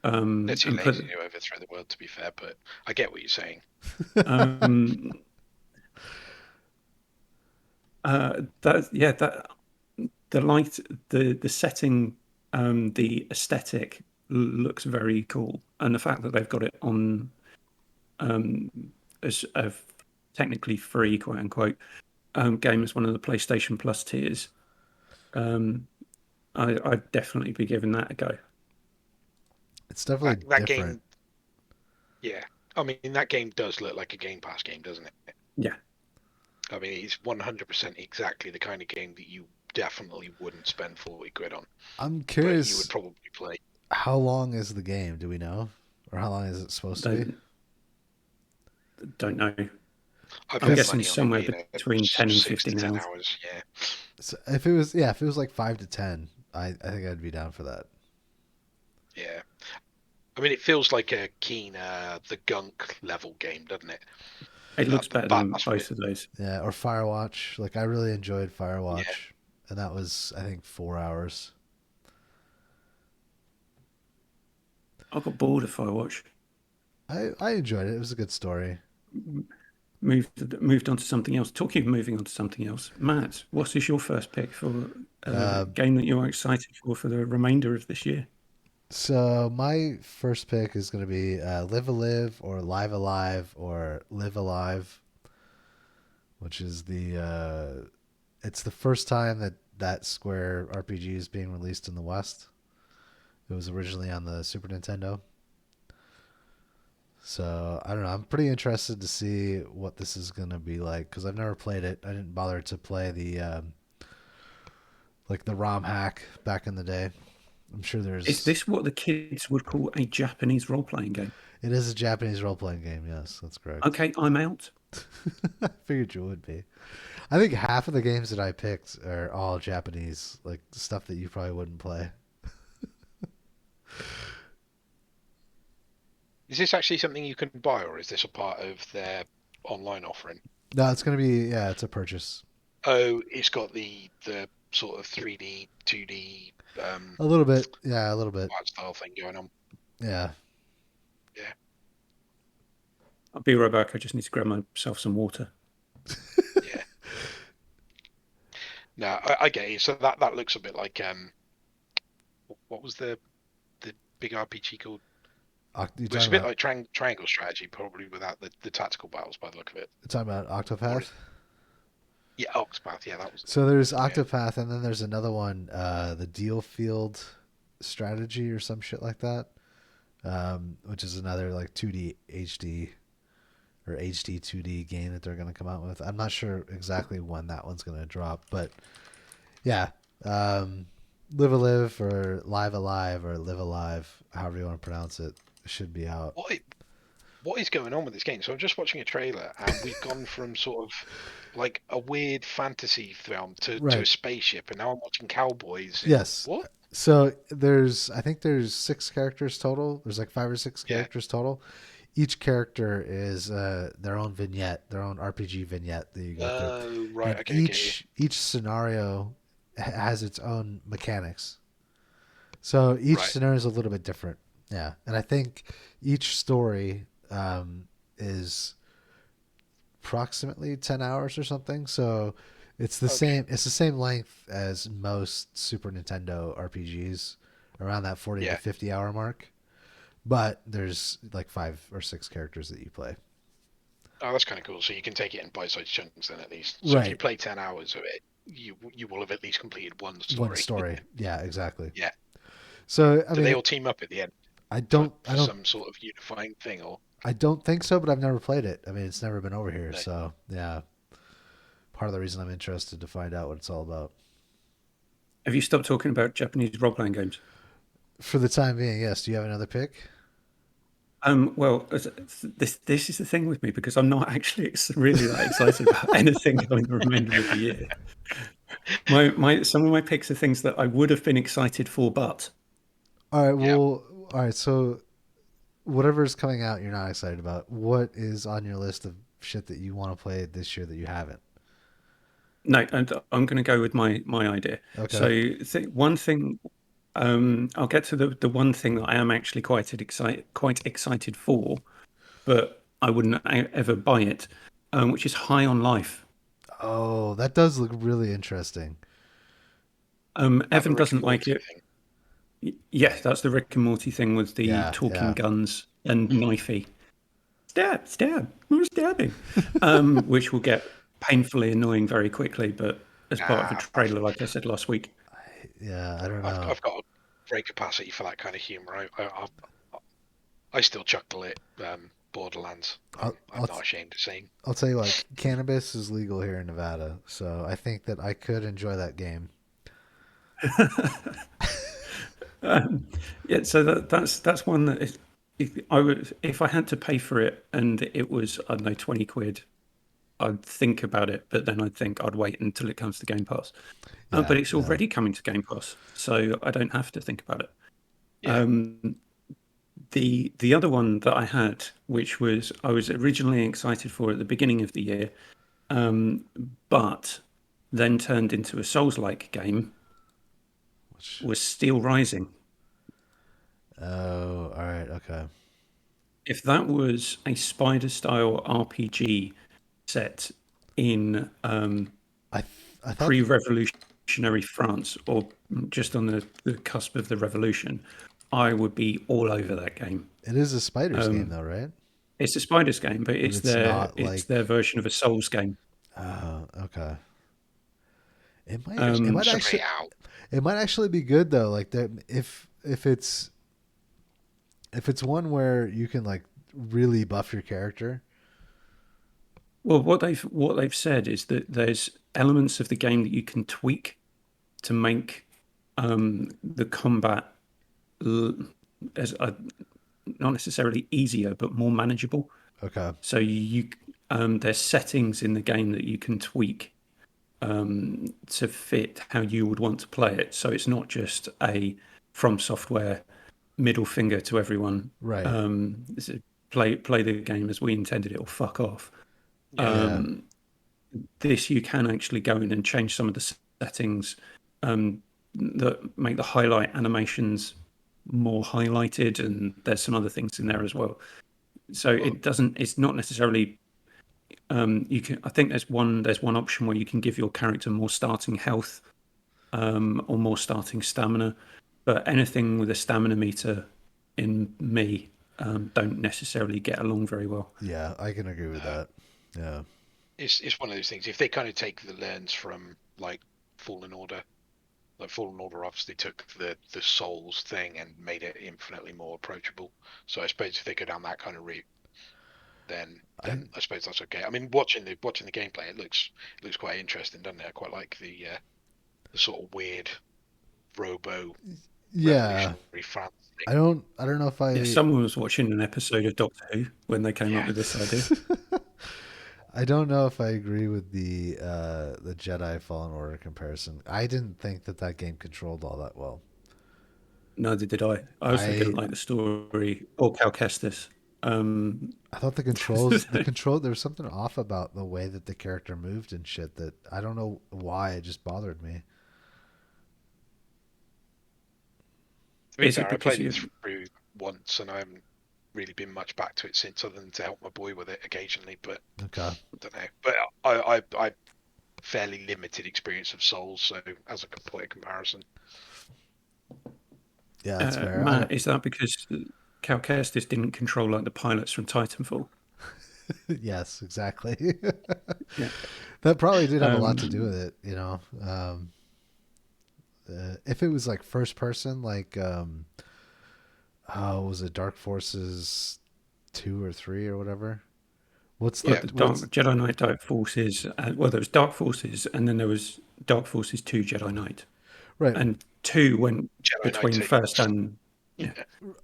They're too And put lazy to overthrow the world, to be fair, but I get what you're saying. um, that the light, the setting, the aesthetic looks very cool, and the fact that they've got it on um, as a technically free, quote unquote, game as one of the PlayStation Plus tiers, um, I'd definitely be giving that a go. It's definitely That different. game, yeah. I mean, that game does look like a Game Pass game, doesn't it? Yeah. I mean, it's 100% exactly the kind of game that you definitely wouldn't spend 40 quid on, I'm but you would curious, probably play. how long is the game? Do we know? Or how long is it supposed to be? Don't know. I I'm bet Because guessing money on it somewhere being between 10 and 6 to 15 10 hours. hours. Yeah. if it was like 5 to 10, I think I'd be down for that. Yeah. I mean, it feels like a keen the Gunk level game, doesn't it? It looks better But than that's what both of those. Yeah, or Firewatch. Like I really enjoyed yeah. Firewatch, and that was I think 4 hours. I got bored of Firewatch. I enjoyed it. It was a good story. moved on to something else. Talking of moving on to something else, Matt, what is your first pick for a game that you're excited for the remainder of this year? So my first pick is going to be Live Alive or Live Alive or Live Alive, which is it's the first time that Square RPG is being released in the West. It was originally on the Super Nintendo. So I don't know. I'm pretty interested to see what this is gonna be like because I've never played it. I didn't bother to play the like the ROM hack back in the day. I'm sure there's. Is this what the kids would call a Japanese role-playing game? It is a Japanese role-playing game. Yes, that's correct. Okay, I'm out. I figured you would be. I think half of the games that I picked are all Japanese, like stuff that you probably wouldn't play. Is this actually something you can buy, or is this a part of their online offering? No, it's gonna be it's a purchase. Oh, it's got the sort of 3D, 2D, A little bit, yeah, a little bit, art style thing going on. yeah. Yeah. I'll be right back. I just need to grab myself some water. Yeah. No, I get you. So that looks a bit like what was the big RPG called? It's a bit like Triangle Strategy, probably without the tactical battles by the look of it. You're talking about Octopath? Yeah, Octopath. Yeah, that was. So there's Octopath, and then there's another one, the Deal Field Strategy or some shit like that, which is another like 2D HD or HD 2D game that they're going to come out with. I'm not sure exactly when that one's going to drop, but yeah, Live Alive or Live Alive or Live Alive, however you want to pronounce it, should be out. What is going on with this game? So I'm just watching a trailer, and we've gone from sort of like a weird fantasy film to a spaceship, and now I'm watching cowboys. Yes. What? So I think there's 6 characters total. There's like 5 or 6 characters total. Each character is their own vignette, their own RPG vignette that you go through. Right. And Okay. each scenario has its own mechanics. So each scenario is a little bit different. Yeah, and I think each story is approximately 10 hours or something. So it's the same. It's the same length as most Super Nintendo RPGs, around that 40 to 50 hour mark. But there's like 5 or 6 characters that you play. Oh, that's kind of cool. So you can take it in bite-sized chunks then, at least. So if you play 10 hours of it, you will have at least completed one story. One story. Yeah, exactly. Yeah. So Do they all team up at the end? I don't. Some sort of unifying thing, or I don't think so, but I've never played it. I mean, it's never been over here, so yeah. Part of the reason I'm interested to find out what it's all about. Have you stopped talking about Japanese role-playing games? For the time being, yes. Do you have another pick? Well, this is the thing with me, because I'm not actually really that excited about anything going the remainder of the year. Some of my picks are things that I would have been excited for, but. All right. Well, all right. So, whatever's coming out, you're not excited about. What is on your list of shit that you want to play this year that you haven't? No, and I'm going to go with my idea. Okay. So, one thing. I'll get to the one thing that I am actually quite excited for, but I wouldn't ever buy it, which is High on Life. Oh, that does look really interesting. Evan doesn't like it. Yes, that's the Rick and Morty thing with the talking guns and knifey. Stab, more stabbing, which will get painfully annoying very quickly, but as part of a trailer, like I said last week. I don't know. I've got a great capacity for that kind of humor. I still chuckle at Borderlands. I'm not ashamed to say. I'll tell you what, cannabis is legal here in Nevada, so I think that I could enjoy that game. So that's one that if I had to pay for it and it was, I don't know, 20 quid, I'd think about it, but then I'd think I'd wait until it comes to Game Pass. But it's already coming to Game Pass, so I don't have to think about it. Yeah. The other one that I had, which I was originally excited for at the beginning of the year, but then turned into a Souls-like game, was Steel Rising. Oh, all right, okay. If that was a Spider-style RPG set in I thought pre-revolutionary France or just on the cusp of the revolution, I would be all over that game. it is a Spiders game though, right? It's a Spiders game, but But it's not it's like. their version of a Souls game. Okay. It might. Just It might straight actually. out. It might actually be good though. Like that, if it's one where you can like really buff your character. Well, what they've said is that there's elements of the game that you can tweak to make the combat as not necessarily easier, but more manageable. Okay. So there's settings in the game that you can tweak to fit how you would want to play it. So it's not just a From Software middle finger to everyone. Right. Play the game as we intended it, or fuck off. Yeah. This you can actually go in and change some of the settings that make the highlight animations more highlighted, and there's some other things in there as well. So it's not necessarily you can. I think there's one option where you can give your character more starting health or more starting stamina, but anything with a stamina meter in me don't necessarily get along very well. Yeah, I can agree with that. Yeah. It's one of those things. If they kind of take the learns from like Fallen Order, obviously took the Souls thing and made it infinitely more approachable. So I suppose if they go down that kind of route, then I suppose that's okay. I mean, watching the gameplay, it looks quite interesting, doesn't it? I quite like the sort of weird robo revolutionary France thing. I don't know if I. Yeah, someone was watching an episode of Doctor Who when they came up with this idea. I don't know if I agree with the Jedi Fallen Order comparison. I didn't think that game controlled all that well. Neither did I. I also didn't like the story or Cal Kestis. I thought the controls, there was something off about the way that the character moved and shit that I don't know why it just bothered me. To be fair, I played it through once and I haven't really been much back to it since, other than to help my boy with it occasionally. But okay, I don't know. But I fairly limited experience of Souls, so as a complete comparison. Yeah, that's fair. Matt, is that because Cal Kestis didn't control like the pilots from Titanfall? Yes, exactly. Yeah. That probably did have a lot to do with it, you know. If it was like first person, like was it Dark Forces 2 or 3 or whatever? What's the Jedi Knight Dark Forces? Well, there was Dark Forces, and then there was Dark Forces 2 Jedi Knight. Right. And 2 went Jedi between Knight first and yeah.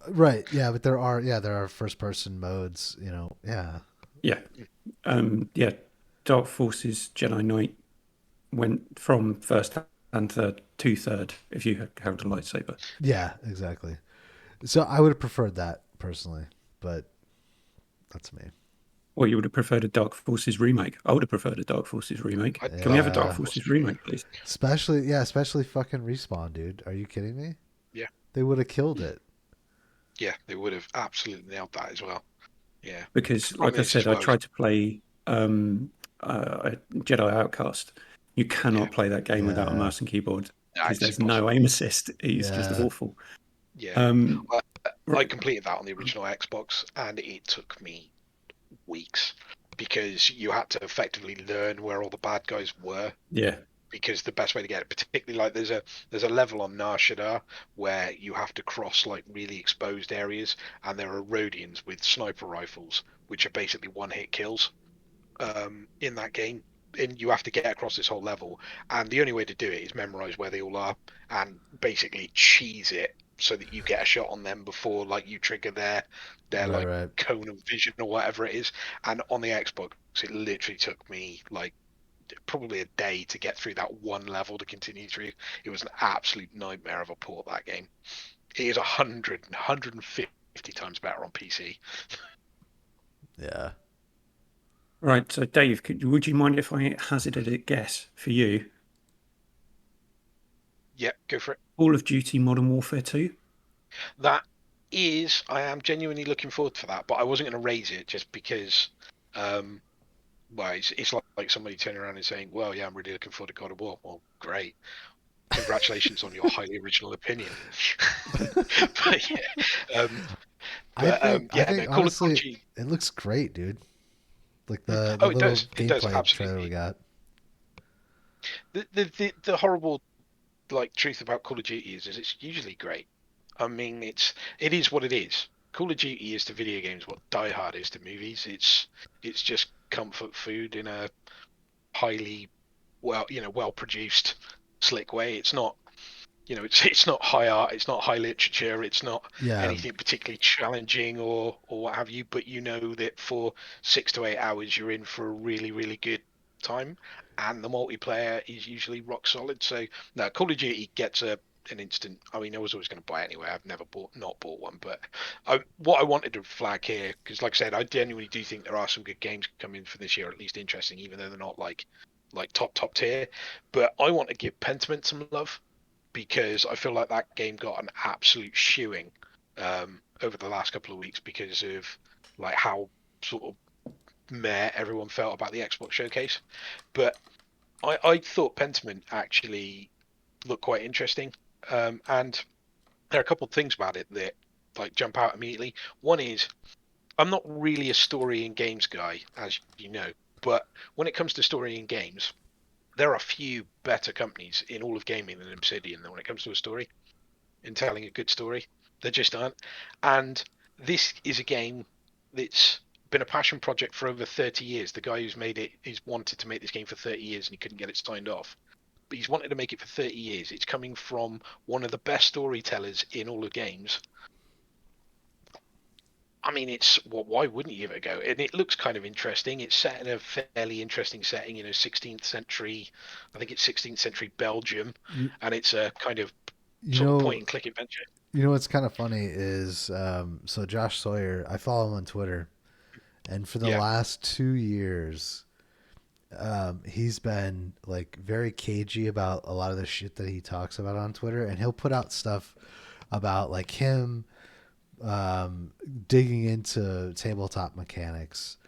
Right. Yeah, but there are first person modes, you know. Yeah. Yeah. Dark Forces Jedi Knight went from first and third to third if you held a lightsaber. Yeah, exactly. So I would have preferred that personally, but that's me. Or you would have preferred a Dark Forces remake. I would have preferred a Dark Forces remake. Can we have a Dark Forces remake, please? Especially fucking Respawn, dude. Are you kidding me? Yeah. They would have killed it. Yeah, they would have absolutely nailed that as well. Yeah. Because, like I said, I tried to play Jedi Outcast. You cannot play that game without a mouse and keyboard because there's no aim assist. It's just awful. Yeah. I completed that on the original Xbox, and it took me weeks because you had to effectively learn where all the bad guys were. Yeah. Because the best way to get it, particularly like there's a level on Nar Shaddaa where you have to cross like really exposed areas, and there are Rhodians with sniper rifles, which are basically one-hit kills in that game. And you have to get across this whole level, and the only way to do it is memorize where they all are and basically cheese it so that you get a shot on them before like you trigger their cone of vision or whatever it is. And on the Xbox, it literally took me like probably a day to get through that one level to continue through. It was an absolute nightmare of a port, that game. It is 150 times better on PC. Yeah. Right, so Dave, would you mind if I hazarded a guess for you? Yeah, go for it. Call of Duty Modern Warfare 2? That is, I am genuinely looking forward to that, but I wasn't going to raise it just because well, it's like somebody turning around and saying, "Well, yeah, I'm really looking forward to God of War." Well, great. Congratulations on your highly original opinion. But yeah, I yeah, no, think Call of honestly, Duty. it looks great, dude. Like the Oh, little it does gameplay trailer we absolutely. got. The horrible like truth about Call of Duty is it's usually great. I mean, it is what it is. Call of Duty is to video games what Die Hard is to movies. It's just comfort food in a highly well produced, slick way. It's not it's not high art, it's not high literature, it's not Yeah, anything particularly challenging or what have you. But you know that for 6 to 8 hours, you're in for a really good time, and the multiplayer is usually rock solid. So no, Call of Duty gets an instant. I mean, I was always going to buy it anyway. I've never not bought one, but what I wanted to flag here, because like I said, I genuinely do think there are some good games coming for this year, at least interesting, even though they're not like top tier. But I want to give Pentiment some love because I feel like that game got an absolute shoeing over the last couple of weeks because of like how sort of meh everyone felt about the Xbox showcase. But I thought Pentiment actually looked quite interesting, and there are a couple of things about it that like jump out immediately. One is I'm not really a story in games guy, as you know, but when it comes to story in games, there are a few better companies in all of gaming than Obsidian when it comes to a story. In telling a good story. There just aren't. And this is a game that's been a passion project for over 30 years. The guy who's made it, he's wanted to make this game for 30 years and he couldn't get it signed off. But he's wanted to make it for 30 years. It's coming from one of the best storytellers in all the games. I mean, why wouldn't you give it a go? And it looks kind of interesting. It's set in a fairly interesting setting, 16th century, I think it's 16th century Belgium, you, and it's a kind of you sort of know, point and click adventure. you know what's kind of funny is so Josh Sawyer. I follow him on Twitter, and for the Yeah, last 2 years, he's been like very cagey about a lot of the shit that he talks about on Twitter, and he'll put out stuff about like him digging into tabletop mechanics,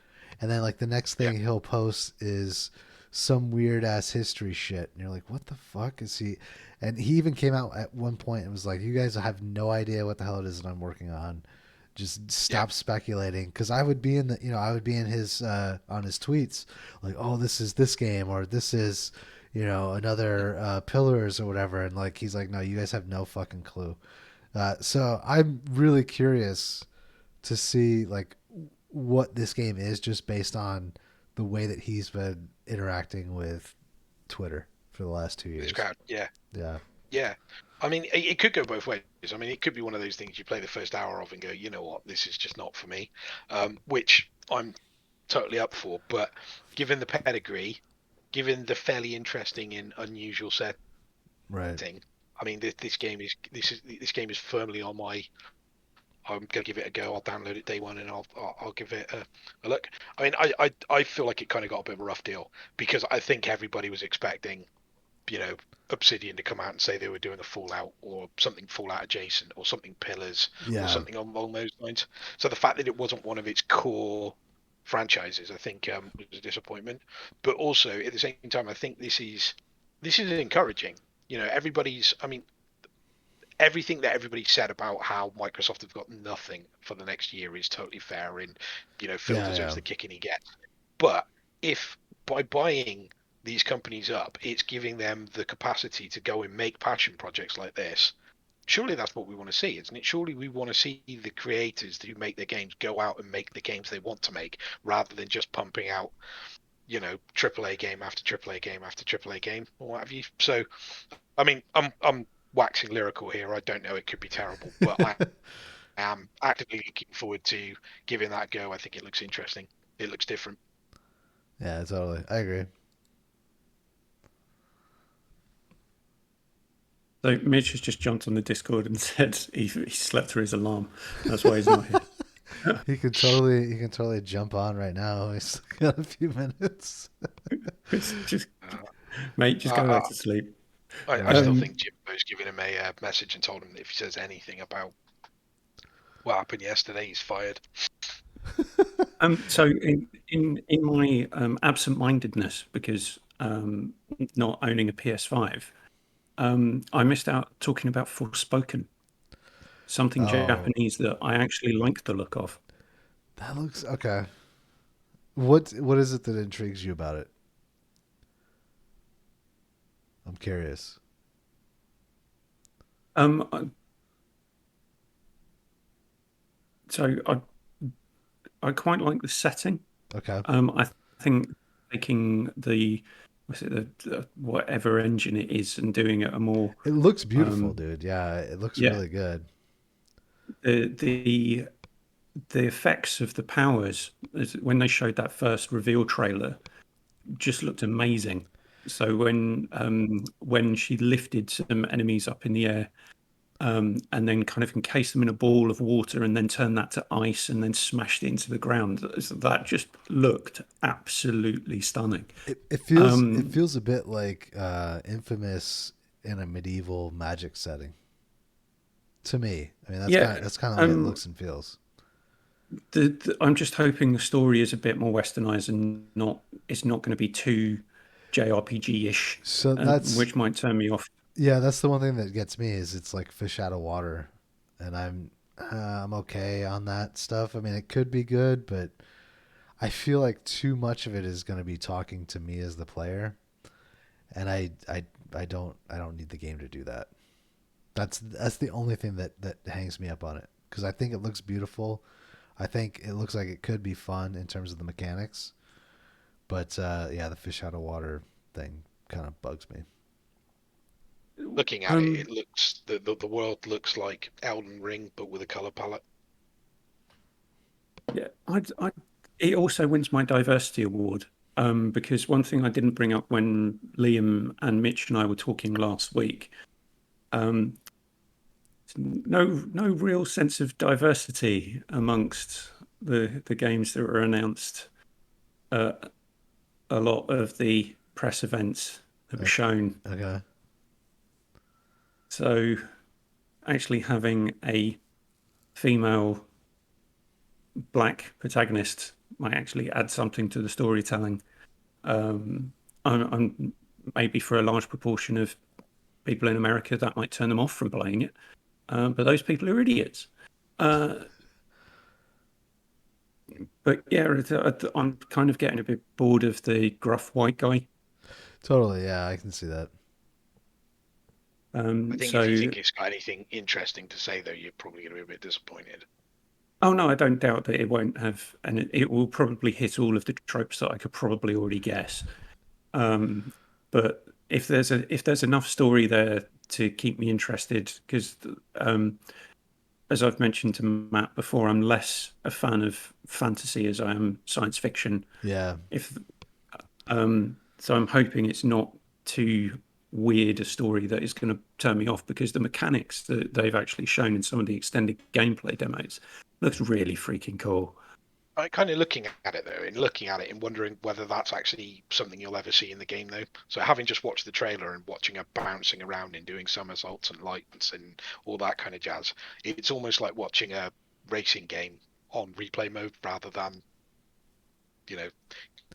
and then like the next yeah. thing he'll post is some weird ass history shit, and you're like, what the fuck is he? And he even came out at one point and was like, you guys have no idea what the hell it is that I'm working on. Just Yeah, stop speculating, because I would be in the, I would be in his on his tweets like, oh, this is this game, or this is, another pillars or whatever, and like he's like, no, you guys have no fucking clue. So I'm really curious to see like what this game is, just based on the way that he's been interacting with Twitter for the last two this years. crowd. Yeah, Yeah, yeah. I mean, it could go both ways. I mean, it could be one of those things you play the first hour of and go, you know what, this is just not for me, which I'm totally up for. But given the pedigree, given the fairly interesting and unusual setting, right. I mean, this game is firmly on my. I'm gonna give it a go. I'll download it day one and I'll give it a look. I mean, I feel like it kind of got a bit of a rough deal because I think everybody was expecting you know, Obsidian to come out and say they were doing a Fallout or something Fallout adjacent or something Pillars or Yeah, something along those lines. So the fact that it wasn't one of its core franchises, I think, was a disappointment. But also at the same time, I think this is encouraging. Everybody's. I mean, everything that everybody said about how Microsoft have got nothing for the next year is totally fair, and Phil yeah, deserves yeah, the kicking he gets. But if by buying these companies up, it's giving them the capacity to go and make passion projects like this. Surely that's what we want to see, isn't it? Surely we want to see the creators who make their games go out and make the games they want to make, rather than just pumping out, AAA game after AAA game after AAA game or what have you. So, I mean, I'm waxing lyrical here. I don't know. It could be terrible, but I am actively looking forward to giving that a go. I think it looks interesting. It looks different. yeah. Totally, I agree. So Mitch has just jumped on the Discord and said he slept through his alarm. That's why he's not here. He can totally jump on right now. He's got a few minutes. Just, Uh, mate, just go back I, to sleep. I still think Jimbo's giving him a message and told him that if he says anything about what happened yesterday, he's fired. So in my absent-mindedness, because not owning a PS5, I missed out talking about Forspoken, something Oh, Japanese that I actually like the look of. that looks okay. What is it that intrigues you about it? I'm curious. Um, so I quite like the setting. Okay. I think taking the what's it the whatever engine it is and doing it a more It looks beautiful, um, dude. Yeah, it looks yeah really good. the the effects of the powers when they showed that first reveal trailer just looked amazing. So when she lifted some enemies up in the air and then kind of encased them in a ball of water and then turned that to ice and then smashed it into the ground, that just looked absolutely stunning. It Um, feels a bit like Infamous in a medieval magic setting to me. I mean, yeah, that's kind of the way it um, looks and feels. I'm just hoping the story is a bit more westernized and it's not going to be too JRPG-ish, So which might turn me off. that's the one thing that gets me is it's like fish out of water, and I'm okay on that stuff. I mean, it could be good, but I feel like too much of it is going to be talking to me as the player, and I don't need the game to do that. That's the only thing that hangs me up on it because I think it looks beautiful. I think it looks like it could be fun in terms of the mechanics, but yeah, the fish out of water thing kind of bugs me. Looking at it, Um, it looks the world looks like Elden Ring, but with a color palette. yeah, it also wins my diversity award because one thing I didn't bring up when Liam and Mitch and I were talking last week, um, no real sense of diversity amongst the games that were announced. Uh, a lot of the press events that were shown. Okay. So actually having a female black protagonist might actually add something to the storytelling. Um, I'm maybe for a large proportion of people in America that might turn them off from playing it, but those people are idiots. Uh, but yeah, I'm kind of getting a bit bored of the gruff white guy. Totally. Yeah, I can see that. I think if you So think it's got anything interesting to say, though, you're probably going to be a bit disappointed. oh no, I don't doubt that it won't have, and it will probably hit all of the tropes that I could probably already guess. Um, but if there's enough story there to keep me interested, because as I've mentioned to Matt before, I'm less a fan of fantasy as I am science fiction. Yeah. If so, I'm hoping it's not too weird a story that is going to turn me off because the mechanics that they've actually shown in some of the extended gameplay demos looks really freaking cool. I kind of looking at it though, and looking at it and wondering whether that's actually something you'll ever see in the game though. So having just watched the trailer and watching her bouncing around and doing somersaults and lights and all that kind of jazz, it's almost like watching a racing game on replay mode rather than you know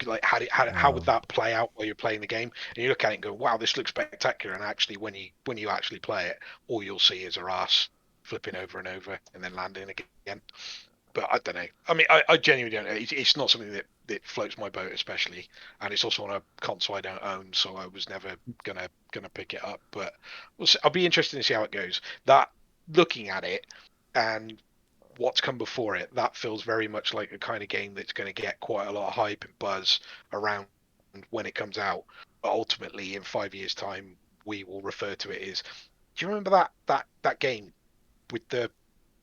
like how would Oh, that play out while you're playing the game? And you look at it and go, wow, this looks spectacular. And actually, when you actually play it, all you'll see is her ass flipping over and over and then landing again. But I don't know. I mean, I genuinely don't know. It's not something that floats my boat, especially, and it's also on a console I don't own, so I was never gonna pick it up. But I'll be interested to see how it goes. That looking at it and what's come before it, that feels very much like a kind of game that's going to get quite a lot of hype and buzz around when it comes out. But ultimately, in 5 years' time, we will refer to it as. Do you remember that game with the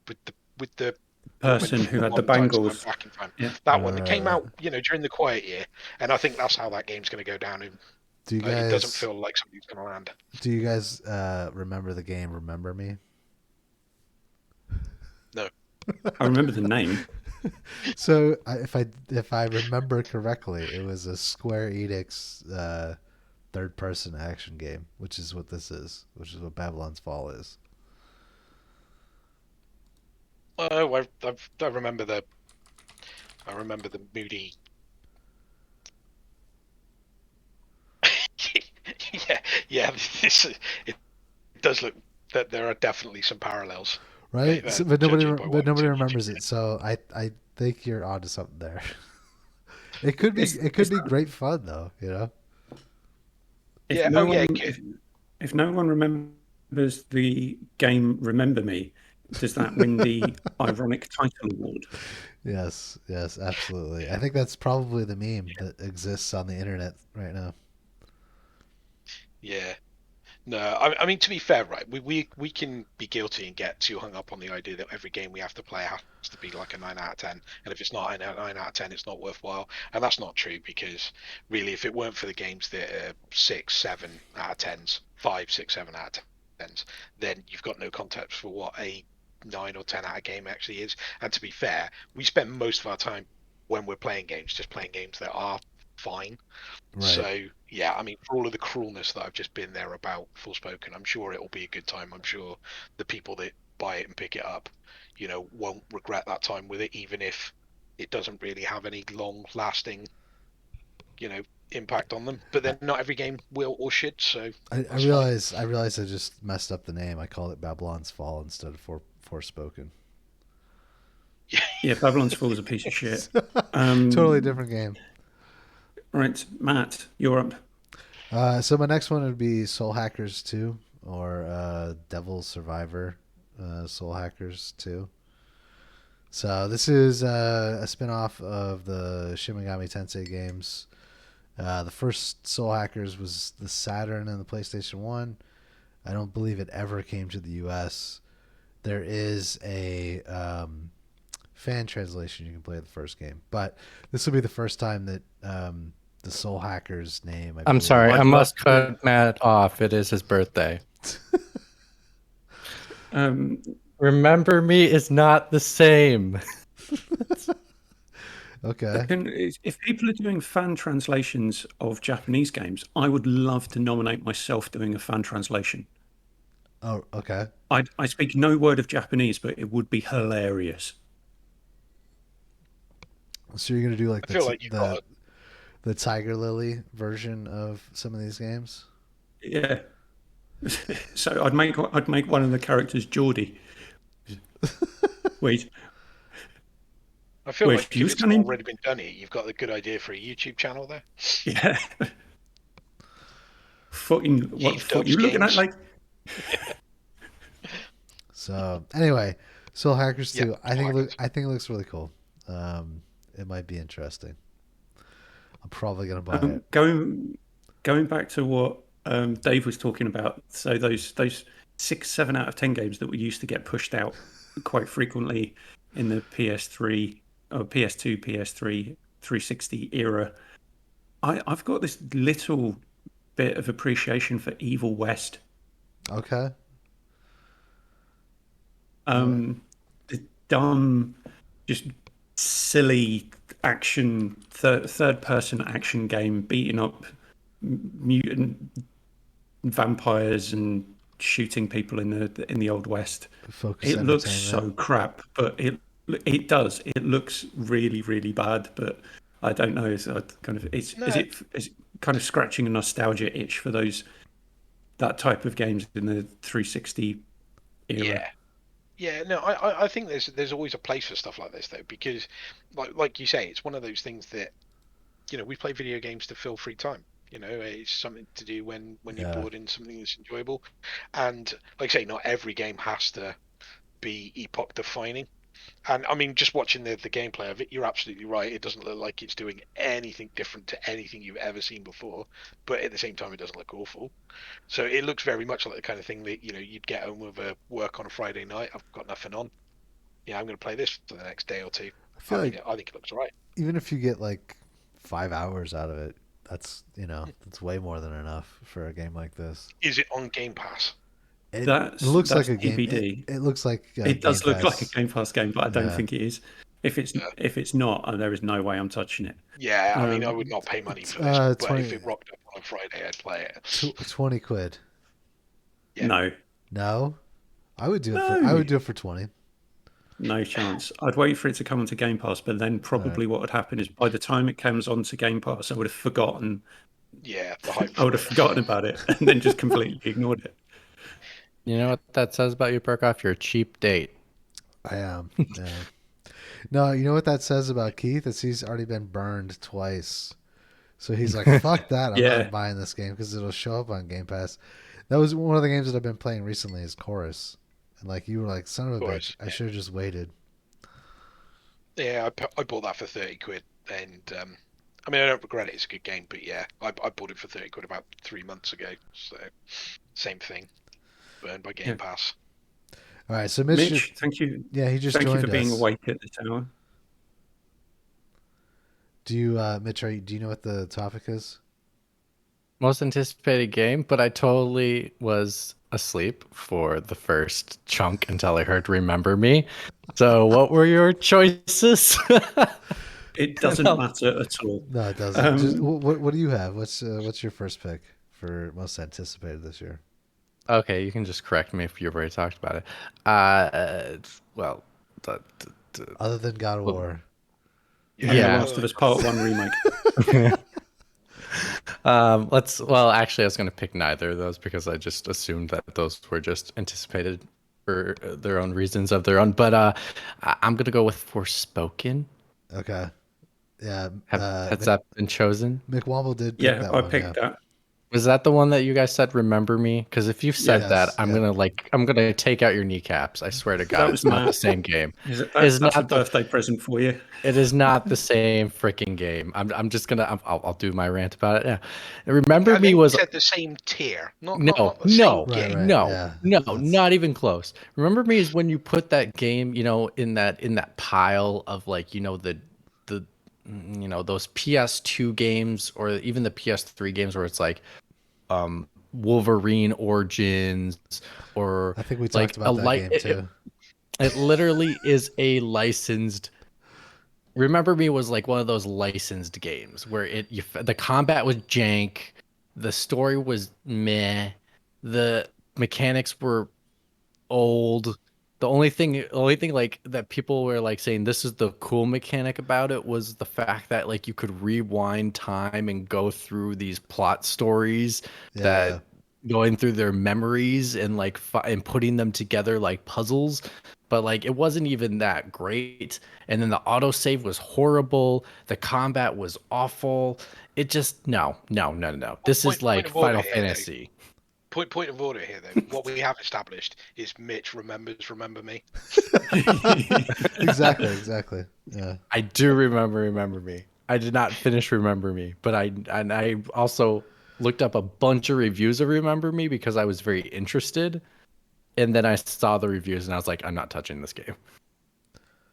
with the with the woman Person who from had the Valentine's time bangles, back in time? yeah. That one that came right. out, during the quiet year, and I think that's how that game's going to go down. And Do you it doesn't guys feel like something's going to land. remember the game Remember Me? No, I remember the name. So if I remember correctly, it was a Square Enix third person action game, which is what this is, which is what Babylon's Fall is. oh, I remember I remember the moody. yeah, yeah. It does look that there are definitely some parallels. Right? But Judging by what nobody I've seen remembers YouTube. it. So I think you're onto something there. It's, It could it's be not, great fun though. You know. if Yeah. Oh no yeah. one if no one remembers the game Remember Me, does that win the ironic title award? Yes, yes, absolutely. I think that's probably the meme that exists on the internet right now. Yeah. No, I mean to be fair, right? We can be guilty and get too hung up on the idea that every game we have to play has to be like a 9 out of 10, and if it's not a 9 out of 10, it's not worthwhile. And that's not true because really, if it weren't for the games that are 6, 7 out of 10s, 5, 6, 7 out of 10s, then you've got no context for what a 9 or 10 out of game actually is. And to be fair, we spend most of our time when we're playing games just playing games that are fine. Right. So yeah, I mean, for all of the cruelness that I've just been there about Forspoken, I'm sure it'll be a good time. I'm sure the people that buy it and pick it up, won't regret that time with it, even if it doesn't really have any long-lasting, you know, impact on them. But I, then not every game will or should, so I that's fine. realize I just messed up the name. I called it Babylon's Fall instead of Forspoken. Yeah, Babylon's Fall is a piece of shit. Totally different game. Right, Matt, you're up. So my next one would be Soul Hackers 2 or Devil's Survivor Soul Hackers 2. So this is a spin-off of the Shin Megami Tensei games. The first Soul Hackers was the Saturn and the PlayStation 1. I don't believe it ever came to the US. There is a fan translation you can play the first game, but this will be the first time that the Soul Hackers name. I'm sorry, I I'd must love cut Matt off. It is his birthday. Um, Remember Me is not the same. Okay. if people are doing fan translations of Japanese games, I would love to nominate myself doing a fan translation. Oh, okay. I speak no word of Japanese, but it would be hilarious. So you're gonna do like I feel like you've got. the Tiger Lily version of some of these games? Yeah. So I'd make one of the characters Geordie. Wait, I feel wait, like you if it's scanning? already been done here, you've got a good idea for a YouTube channel there. Yeah. Fucking what? Heath Fuck Dubs you looking at Games. like? So anyway, Soul Hackers 2. Yeah, Soul Hackers. I think it looks really cool. It might be interesting. I'm probably gonna buy it. Going back to what Dave was talking about. So those 6, 7 out of 10 games that we used to get pushed out quite frequently in the PS3 or PS2, PS3, 360 era. I've got this little bit of appreciation for Evil West. Okay. The dumb, just silly action third person action game beating up mutant vampires and shooting people in the old west. Focus It looks Entertainment. so crap, but it does. It looks really really bad, but I don't know. Is No. it kind of scratching a nostalgia itch for that type of games in the 360 era? Yeah. Yeah, no, I think there's always a place for stuff like this though, because like you say, it's one of those things that we play video games to fill free time. It's something to do when you're Yeah. bored in something that's enjoyable, and like I say, not every game has to be epoch defining. And I mean, just watching the gameplay of it, you're absolutely right. It doesn't look like it's doing anything different to anything you've ever seen before, but at the same time, it doesn't look awful. So it looks very much like the kind of thing that you'd get home with work on a Friday night. I've got nothing on. Yeah, I'm going to play this for the next day or two. I feel like I think it looks all right. even if you get like 5 hours out of it, that's way more than enough for a game like this. Is it on Game Pass? It That's looks like a game. TBD. It looks like It does Game look like a Pass. Game Pass game, but I don't Yeah. think it is. If it's not, there is no way I'm touching it. Yeah, I mean, I would not pay money for this, but 20 if it rocked up on a Friday, I'd play it. 20 quid. Yeah. No, No, I would do it. No. I would do it for 20. No chance. I'd wait for it to come onto Game Pass, but then probably what would happen is by the time it comes onto Game Pass, I would have forgotten. Yeah, the hype. I would have forgotten about it and then just completely ignored it. You know what that says about you, Berkough? You're a cheap date. I am. Yeah. No, you know what that says about Keith is he's already been burned twice. So he's like, "Fuck that! I'm Yeah. not buying this game because it'll show up on Game Pass." That was one of the games that I've been playing recently. Is Chorus, and like you were like, "Son of a Chorus, bitch! I should have just waited." Yeah, I bought that for 30 quid, and I mean, I don't regret it. It's a good game, but yeah, I bought it for 30 quid about 3 months ago. So, same thing. Burned by Game Pass. All right, so Mitch, Mitch, thank you. yeah, he just Thank you joined for being us. awake at this hour. Do you, Mitch? Do you know what the topic is? Most anticipated game, but I totally was asleep for the first chunk until I heard "Remember Me." So, what were your choices? It doesn't matter at all. No, it doesn't. Just, what do you have? What's your first pick for most anticipated this year? Okay, you can just correct me if you've already talked about it. Well, Other than God of War. Yeah. Last of Us Part 1 remake. Well, actually, I was going to pick neither of those because I just assumed that those were just anticipated for their own reasons of their own. But I'm going to go with Forspoken. Okay. Yeah. Has that been chosen? McWomble did pick Yeah, that I one. picked that. Was that the one that you guys said "Remember Me"? Because if you've said Yes, that, I'm yeah. gonna take out your kneecaps. I swear to God, was it's not Matt. the same game. That's a birthday present for you. It is not the same freaking game. I'm just gonna. I'll do my rant about it. Yeah, Remember I Me think was you said the same tier, not no, the same Right, game. right. no, yeah. no, That's- not even close. Remember Me is when you put that game, in that pile of like, the those PS2 games or even the PS3 games where it's like Wolverine Origins or I think we like talked about that game too. it literally is a licensed. Remember Me was like one of those licensed games where the combat was jank, the story was meh, the mechanics were old. The only thing like that people were like saying this is the cool mechanic about it was the fact that like you could rewind time and go through these plot stories that going through their memories and like and putting them together like puzzles, but like it wasn't even that great. And then the autosave was horrible, the combat was awful. It just no. This is Point like of order Final here, though. Fantasy. Point of order here, though. What we have established is Mitch remembers Remember Me. Exactly. Yeah. I do remember Me. I did not finish Remember Me, but I also looked up a bunch of reviews of Remember Me because I was very interested. And then I saw the reviews and I was like, I'm not touching this game.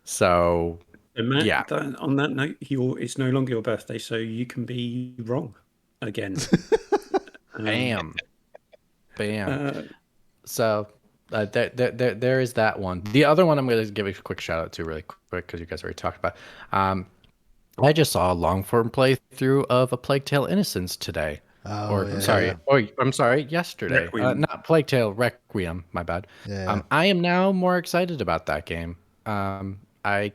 So, And Matt, yeah. On that note, it's no longer your birthday, so you can be wrong again. Bam. So there is that one. The other one I'm going to give a quick shout out to really quick because you guys already talked about. I just saw a long form playthrough of A Plague Tale: Innocence today. I'm sorry, yesterday. Requiem. Not Plague Tale, Requiem. My bad. Yeah. I am now more excited about that game. I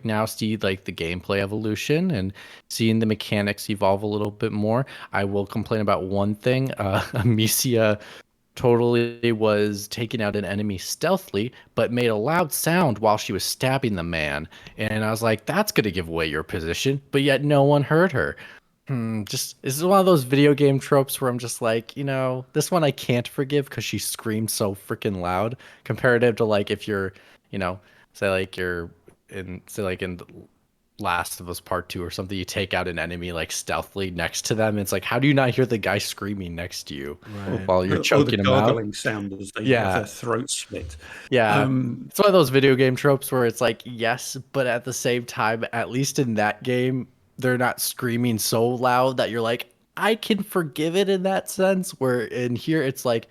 now see like the gameplay evolution and seeing the mechanics evolve a little bit more. I will complain about one thing. Amicia totally was taking out an enemy stealthily, but made a loud sound while she was stabbing the man. And I was like, that's going to give away your position, but yet no one heard her. This is one of those video game tropes where I'm just like, this one I can't forgive because she screamed so freaking loud comparative to like if you're, say like in Last of Us Part 2 or something, you take out an enemy like stealthily next to them. It's like, how do you not hear the guy screaming next to you while you're choking him out? Or the gargling sound as they have their throat split. Yeah. It's one of those video game tropes where it's like, yes, but at the same time, at least in that game, they're not screaming so loud that you're like, I can forgive it in that sense. Where in here, it's like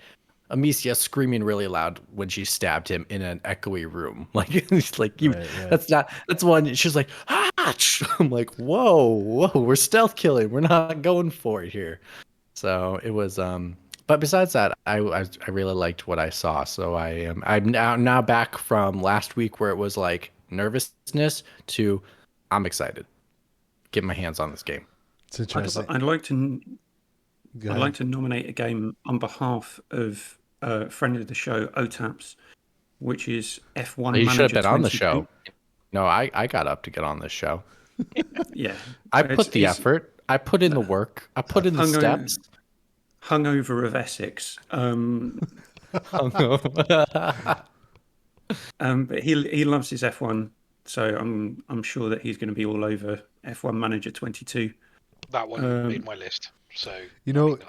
Amicia screaming really loud when she stabbed him in an echoey room. Like, it's like that's one. She's like, ah! I'm like, whoa, we're stealth killing. We're not going for it here. So it was But besides that, I really liked what I saw. So I'm now back from last week where it was like nervousness to I'm excited. Get my hands on this game. It's interesting. I'd like to Go I'd ahead. like to nominate a game on behalf of a friend of the show, OTAPS, which is F1 You should have Manager been on the 22. show. No, I got up to get on this show. Yeah, I put the it's effort. I put in the work. I put in the steps. Hungover of Essex. But he loves his F1, so I'm sure that he's going to be all over F1 Manager 22. That one made my list. So You know- I mean,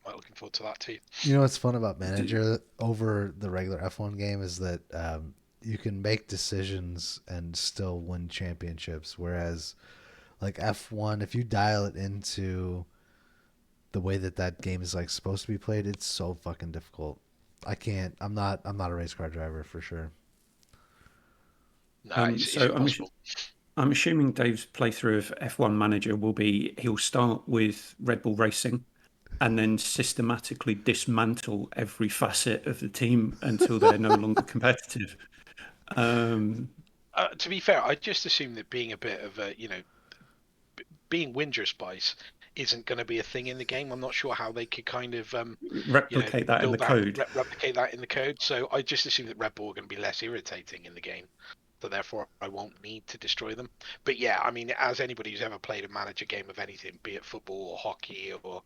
I'm looking forward to that too. You know what's fun about Manager over the regular F1 game is that you can make decisions and still win championships. Whereas, like F1, if you dial it into the way that game is like supposed to be played, it's so fucking difficult. I can't. I'm not a race car driver for sure. No, it's so impossible. I'm assuming Dave's playthrough of F1 Manager will be he'll start with Red Bull Racing and then systematically dismantle every facet of the team until they're no longer competitive. To be fair, I just assume that being a bit of a, being Winger Spice isn't going to be a thing in the game. I'm not sure how they could kind of Replicate that in the code. replicate that in the code. So I just assume that Red Bull are going to be less irritating in the game. So therefore, I won't need to destroy them. But yeah, I mean, as anybody who's ever played a manager game of anything, be it football or hockey or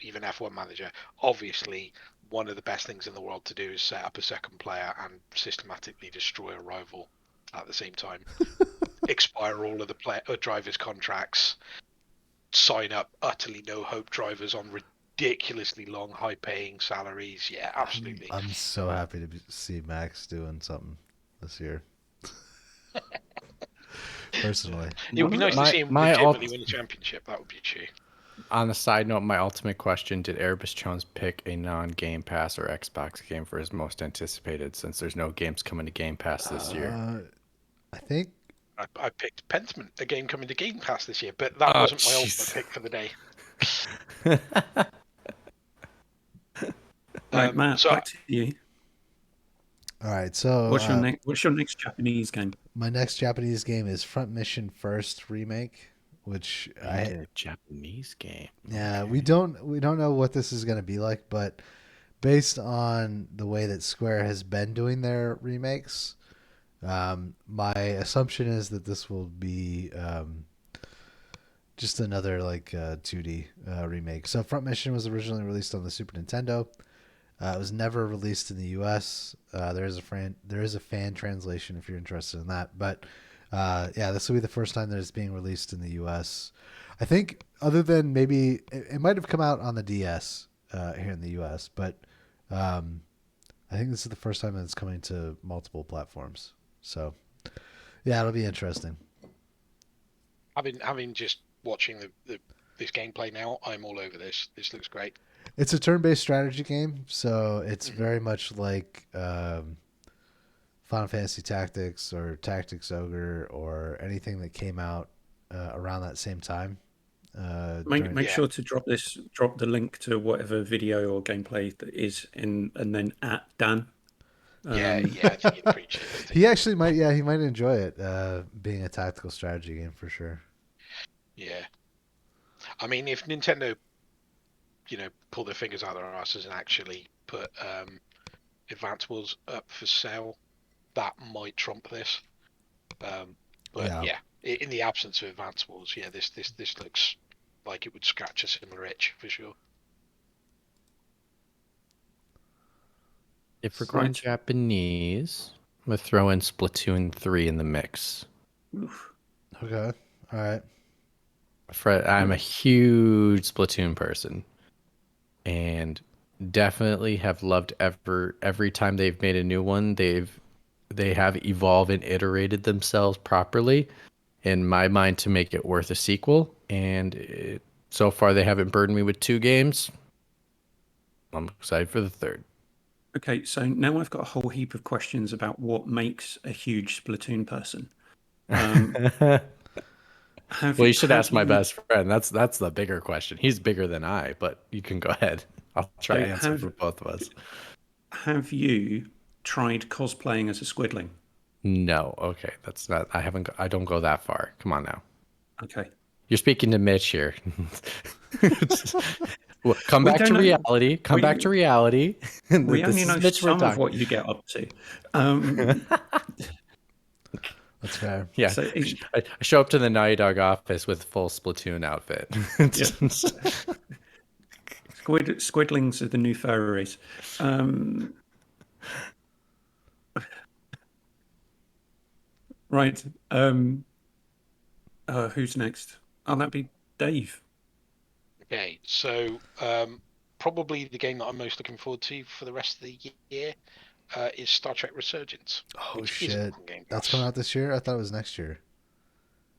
even F1 Manager, obviously one of the best things in the world to do is set up a second player and systematically destroy a rival at the same time. Expire all of the drivers' contracts. Sign up utterly no hope drivers on ridiculously long, high-paying salaries. Yeah, absolutely. I'm so happy to see Max doing something this year. Personally, It would be nice to see him legitimately win a championship. That would be true. On a side note, my ultimate question: did Erebus Jones pick a non-Game Pass or Xbox game for his most anticipated? Since there's no games coming to Game Pass this year, I think I picked Pentiment, a game coming to Game Pass this year, but that wasn't my ultimate pick for the day. Right, Matt, so- back to you. All right, so What's your next Japanese game? my next Japanese game is Front Mission First Remake, which a Japanese game. Yeah, we don't know what this is going to be like, but based on the way that Square has been doing their remakes, my assumption is that this will be just another like 2D remake. So Front Mission was originally released on the Super Nintendo. It was never released in the U.S. There is a fan translation if you're interested in that. But yeah, this will be the first time that it's being released in the U.S. I think, other than maybe it might have come out on the DS here in the U.S., but I think this is the first time that it's coming to multiple platforms. So yeah, it'll be interesting. Having just watching this gameplay now, I'm all over this. This looks great. It's a turn-based strategy game, so it's very much like Final Fantasy Tactics or Tactics Ogre or anything that came out around that same time. Make sure to drop the link to whatever video or gameplay that is in, and then at Dan. Yeah, I think he'd appreciate it. He actually might. Yeah, he might enjoy it. Being a tactical strategy game for sure. Yeah, I mean, if Nintendo, pull their fingers out their asses and actually put Advance Wars up for sale, that might trump this. But yeah, in the absence of Advance Wars, yeah, this looks like it would scratch a similar itch for sure. If we're going Japanese, I'm gonna throw in Splatoon 3 in the mix. Oof. Okay. All right. Fred, I'm a huge Splatoon person, and definitely have loved every time they've made a new one. They have evolved and iterated themselves properly, in my mind, to make it worth a sequel. And so far, they haven't burdened me with 2 games. I'm excited for the 3rd. Okay, so now I've got a whole heap of questions about what makes a huge Splatoon person. Well, you should ask my best friend. That's the bigger question. He's bigger than I, but you can go ahead. I'll try So to answer for both of us. Have you tried cosplaying as a squidling? No, okay, that's not. I don't go that far. Come on now. Okay. You're speaking to Mitch here. Well, come We back don't to know. reality. Come back to reality. We This only is know Mitch we're some of talking. what you get up to. That's fair. Yeah, So I show up to the Naughty Dog office with full Splatoon outfit. Squidlings are the new furries. Right. Who's next? Oh, that'd be Dave. Okay, so probably the game that I'm most looking forward to for the rest of the year is Star Trek Resurgence. Oh which isn't shit, on Game that's Pass. coming out this year. I thought it was next year.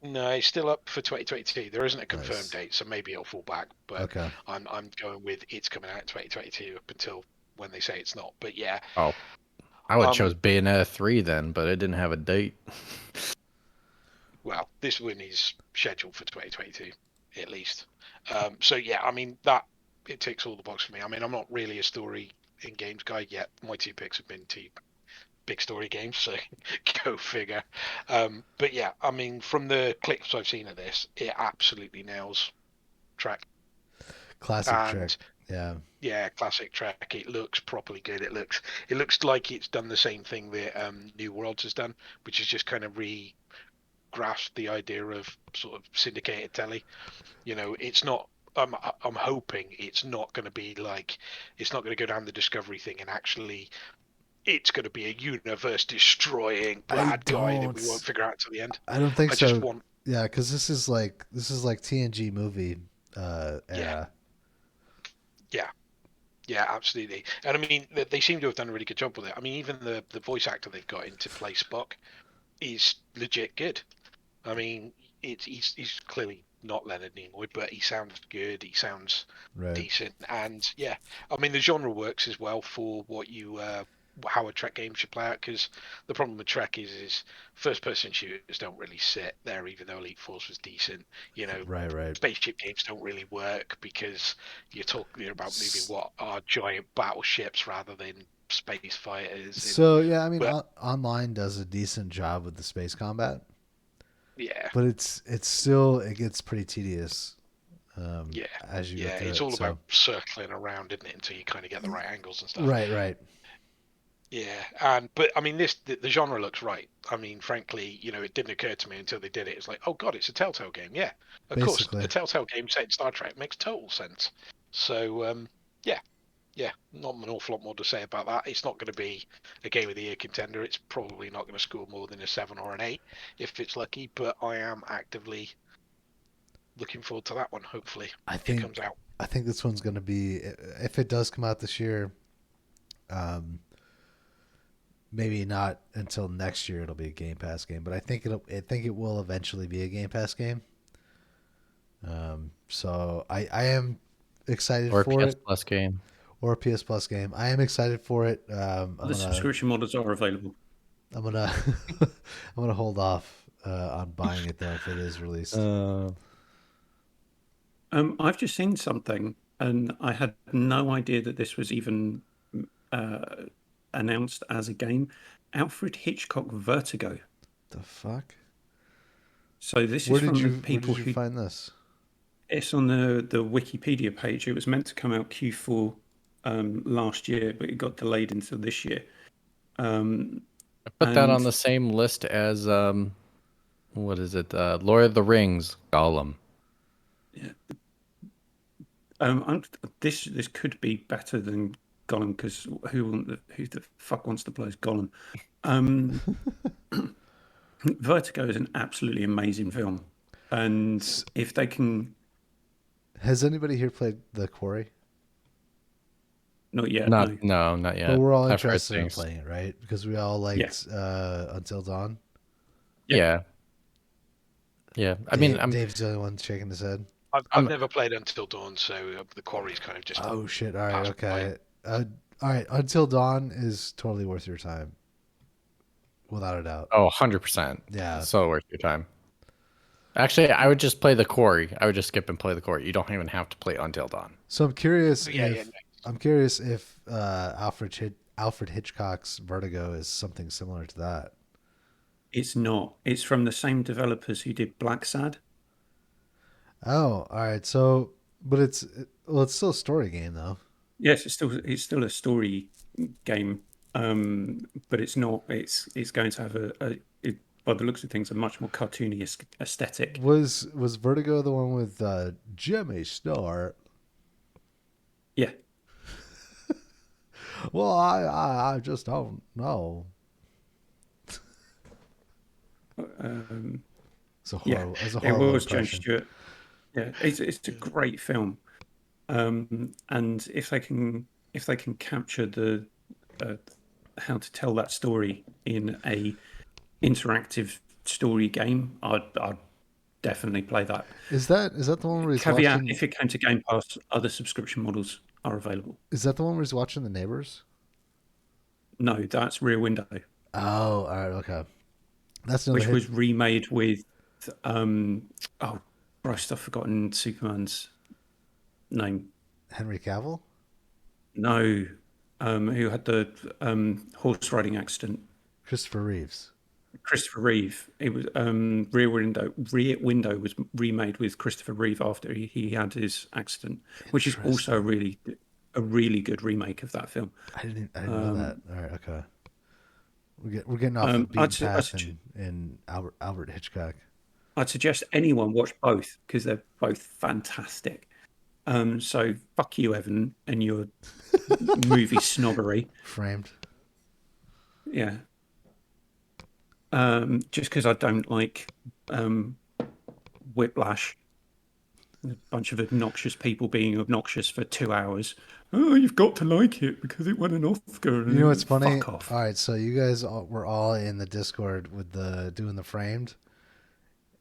No, it's still up for 2022. There isn't a Nice. confirmed date, so maybe it'll fall back. But Okay. I'm going with it's coming out in 2022 up until when they say it's not. But yeah, Oh, I would have chose Bayonetta 3 then, but it didn't have a date. well, this one is scheduled for 2022 at least. So yeah, I mean that it ticks all the boxes for me. I mean, I'm not really a story in games guy yet. My two picks have been two big story games, so go figure. But yeah, I mean, from the clips I've seen of this, it absolutely nails Trek. Classic And Trek. Yeah. yeah, classic Trek. It looks properly good. It looks like it's done the same thing that New Worlds has done, which is just kind of grasped the idea of sort of syndicated telly. You know, it's not. I'm hoping it's not going to be like, it's not going to go down the Discovery thing and actually it's going to be a universe destroying bad guy that we won't figure out till the end. I don't think I so. just want, Yeah, because this is like TNG movie era. yeah, absolutely. And I mean, they seem to have done a really good job with it. I mean, even the voice actor they've got in to play Spock is legit good. I mean, he's clearly not Leonard Nimoy, but he sounds good. He sounds Right. decent, and yeah, I mean the genre works as well for what you how a Trek game should play out. Because the problem with Trek is first-person shooters don't really sit there, even though Elite Force was decent. You know, Right. spaceship games don't really work because you're talking about moving what are giant battleships rather than space fighters. So yeah, I mean, but- online does a decent job with the space combat, yeah. but it's still, it gets pretty tedious. Yeah, as you go yeah, through it's it, all so. about circling around, isn't it, until you kind of get the right angles and stuff. Right. Yeah, but I mean, the genre looks right. I mean, frankly, you know, it didn't occur to me until they did it. It's like, oh god, it's a Telltale game. Yeah, of course, Basically. a Telltale game set in Star Trek makes total sense. So, yeah, not an awful lot more to say about that. It's not going to be a game of the year contender. It's probably not going to score more than a 7 or an 8 if it's lucky. But I am actively looking forward to that one. Hopefully, it comes out. I think this one's going to be, if it does come out this year, maybe not until next year it'll be a Game Pass game, but I think it will eventually be a Game Pass game. So I am excited Or for PS it. Plus game. Or a PS Plus game. I am excited for it. The subscription models are available. I'm gonna I'm gonna hold off on buying it though if it is released. I've just seen something, and I had no idea that this was even announced as a game. Alfred Hitchcock Vertigo. The fuck? So this Where is from did you the people who find this? It's on the Wikipedia page. It was meant to come out Q4 last year, but it got delayed until this year. I put that on the same list as what is it? Lord of the Rings, Gollum. Yeah. This could be better than Gollum, because who the fuck wants to play as Gollum? Vertigo is an absolutely amazing film, and if they can. Has anybody here played The Quarry? Not yet. No, not yet. But we're all I've heard interested in things. playing it, right? Because we all liked Until Dawn. Yeah. I mean, Dave's the only one shaking his head. I've never played Until Dawn, so the Quarry's kind of just. Oh shit! All right, okay. All right, Until Dawn is totally worth your time, without a doubt. Oh, 100%. Yeah. So worth your time. Actually, I would just play the Quarry. I would just skip and play the Quarry. You don't even have to play Until Dawn. So I'm curious Yeah, if yeah, I'm curious if Alfred Hitchcock's Vertigo is something similar to that. It's not. It's from the same developers who did Black Sad. Oh, all right. So, but it's still a story game though. Yes, it's still a story game, but it's not. It's going to have by the looks of things, a much more cartoony aesthetic. Was Vertigo the one with Jimmy Star? Yeah. Well, I just don't know. It's a Yeah, horrible, it's a it horrible was Jon impression. Stewart. Yeah, it's a great film, and if they can capture the how to tell that story in a interactive story game, I'd definitely play that. Is that the one where he's Caveat: watching? if it came to Game Pass, other subscription models are available. Is that the one where he's watching the neighbors? No, that's Rear Window, Oh, all right, okay. That's another which hit. was remade with oh Christ, I've forgotten Superman's name. Henry Cavill. No, who had the horse riding accident? Christopher Reeves. Christopher Reeve. It was Rear Window. Rear Window was remade with Christopher Reeve after he had his accident, which is also a really good remake of that film. I didn't know that. All right, okay. We're getting off the beaten path in Albert Hitchcock. I'd suggest anyone watch both because they're both fantastic. So fuck you, Evan, and your movie snobbery. Framed. Yeah. Just because I don't like Whiplash, a bunch of obnoxious people being obnoxious for 2 hours. Oh, you've got to like it because it won an Oscar. You know what's funny? Fuck off. All right, so you guys were all in the Discord with doing the framed,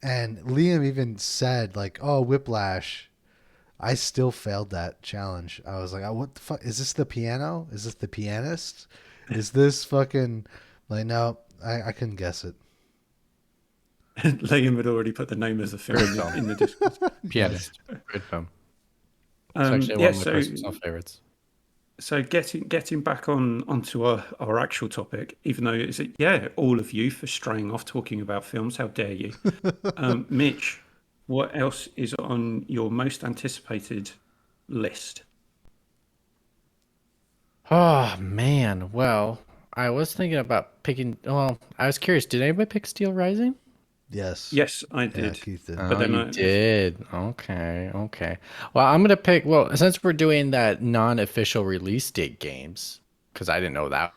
and Liam even said like, "Oh, Whiplash." I still failed that challenge. I was like, oh, "What the fuck? Is this the piano? Is this the pianist? Is this fucking like no?" I couldn't guess it. Liam had already put the name of the film in the Discord. Pianist. Great film. It's actually one of my personal favorites. So getting back onto our actual topic, even though it's all of you for straying off talking about films, how dare you? Mitch, what else is on your most anticipated list? Oh man, well, I was thinking about picking. Well, I was curious. Did anybody pick Steel Rising? Yes. Yes, I Yeah, did. Keith did. Oh, then you did. Okay, okay. Well, I'm gonna pick. Well, since we're doing that non-official release date games, because I didn't know that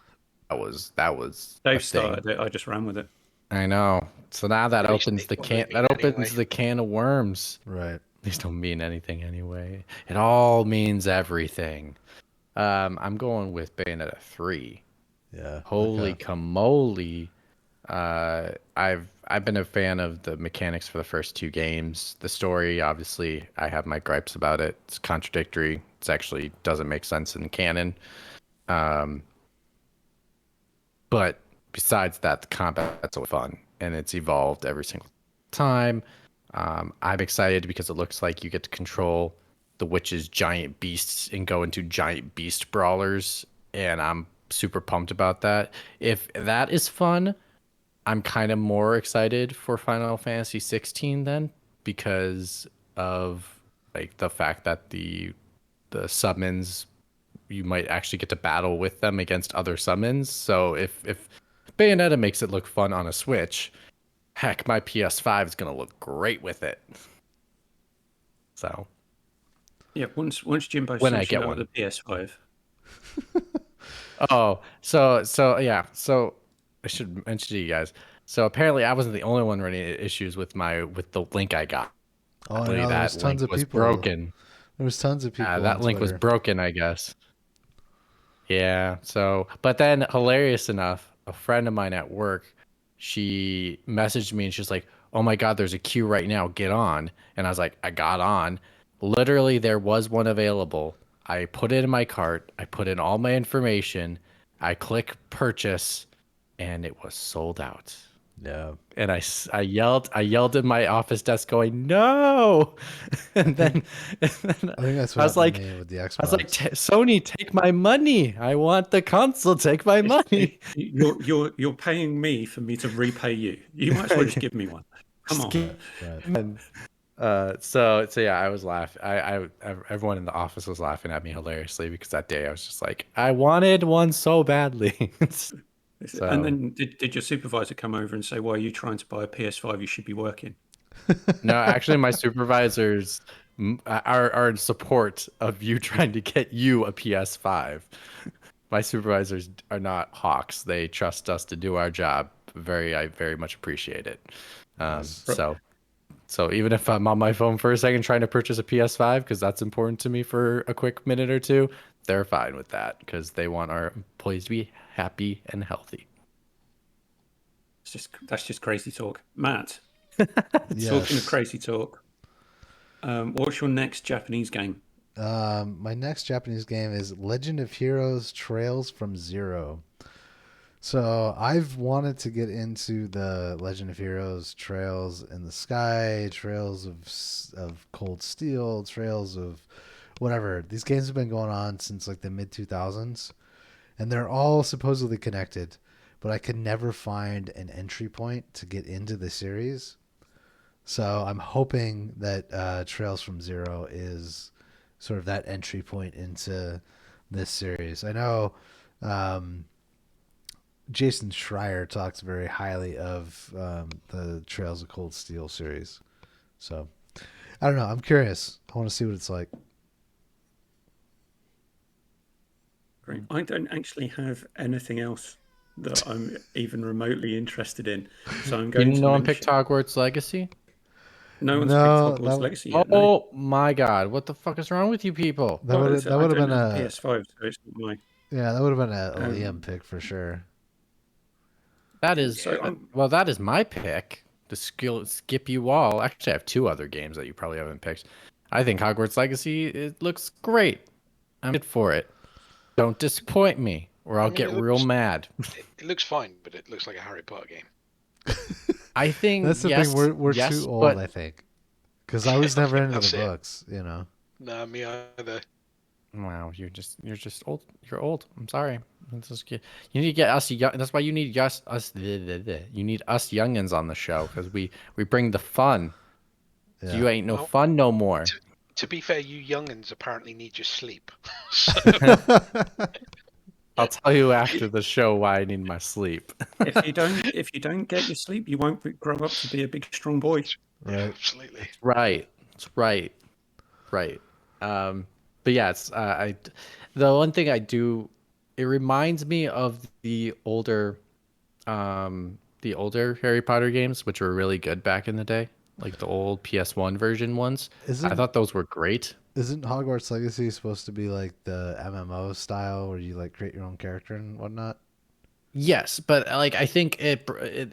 was a Dave thing. started it. I just ran with it. I know. So now that Release opens date the doesn't can. mean That opens anything. the can of worms. Right. These don't mean anything anyway. It all means everything. I'm going with Bayonetta 3. Yeah. Holy okay. camole. I've been a fan of the mechanics for the first two games. The story, obviously, I have my gripes about it. It's contradictory. It actually doesn't make sense in canon. But besides that, the combat's so fun, and it's evolved every single time. I'm excited because it looks like you get to control the witch's giant beasts and go into giant beast brawlers, and I'm super pumped about that. If that is fun, I'm kind of more excited for Final Fantasy 16 then, because of like the fact that the summons, you might actually get to battle with them against other summons. So if Bayonetta makes it look fun on a Switch, heck, my PS5 is gonna look great with it. So Yeah, once Jimbo When I sorts you get out one. the PS5. Oh, so yeah. So I should mention to you guys. So apparently I wasn't the only one running issues with the link I got. Oh, I Apparently know. There that was tons link of was people. broken. There was tons of people. That on link was Twitter. broken, I guess. Yeah. So, but then hilarious enough, a friend of mine at work, she messaged me and she's like, "Oh my God, there's a queue right now. Get on." And I was like, I got on. Literally, there was one available. I put it in my cart. I put in all my information. I click purchase, and it was sold out. Yeah. And I yelled at my office desk going, no. And then, I think that's I what was happened like, to me with the Xbox. I was like, Sony, take my money. I want the console. Take my money. You're paying me for me to repay you. You might as well just give me one. Come Just on. give- Right. And, so yeah, I was laughing. Everyone in the office was laughing at me hilariously because that day I was just like, I wanted one so badly. So- And then did your supervisor come over and say, why are you trying to buy a PS5? You should be working. No, actually, my supervisors are in support of you trying to get you a PS5. My supervisors are not hawks. They trust us to do our job. I very much appreciate it. So even if I'm on my phone for a second trying to purchase a PS5 because that's important to me for a quick minute or two, they're fine with that because they want our employees to be happy and healthy. That's just crazy talk. Matt, Yes. talking of crazy talk, what's your next Japanese game? My next Japanese game is Legend of Heroes Trails from Zero. So I've wanted to get into the Legend of Heroes Trails in the Sky, Trails of Cold Steel, Trails of whatever. These games have been going on since like the mid 2000s, and they're all supposedly connected, but I could never find an entry point to get into the series. So I'm hoping that Trails from Zero is sort of that entry point into this series. I know Jason Schreier talks very highly of the Trails of Cold Steel series. So I don't know. I'm curious. I want to see what it's like. Great. I don't actually have anything else that I'm even remotely interested in. So I'm You going to know, one mention... picked Hogwarts Legacy. No one's No, picked Hogwarts that- Legacy yet. Oh my God! What the fuck is wrong with you people? That would I have don't been have a PS5, so it's not my... that would have been a Um, Liam pick for sure. That is So I'm... that is my pick to skip you all. Actually, I have two other games that you probably haven't picked. I think Hogwarts Legacy it looks great. I'm good for it. Don't disappoint me, or I'll I mean, get it real looks- mad. It looks fine, but it looks like a Harry Potter game. I think That's the yes, thing. We're yes, too old, but I think, because I was I never think into the that's it. books. You know. Nah, me either. wow, you're just old. You're old. I'm sorry. You need to get us young. That's why you need us. You need us youngins on the show because we bring the fun. Yeah. You ain't no Well, fun no more. To be fair, you youngins apparently need your sleep. So I'll tell you after the show why I need my sleep. if you don't get your sleep, you won't grow up to be a big, strong boy. yeah, Right. absolutely. Right. It's right. But yeah, the one thing I do, it reminds me of the older Harry Potter games, which were really good back in the day, like the old PS1 version ones. I thought those were great. Isn't Hogwarts Legacy supposed to be like the MMO style where you like create your own character and whatnot? Yes, but like I think it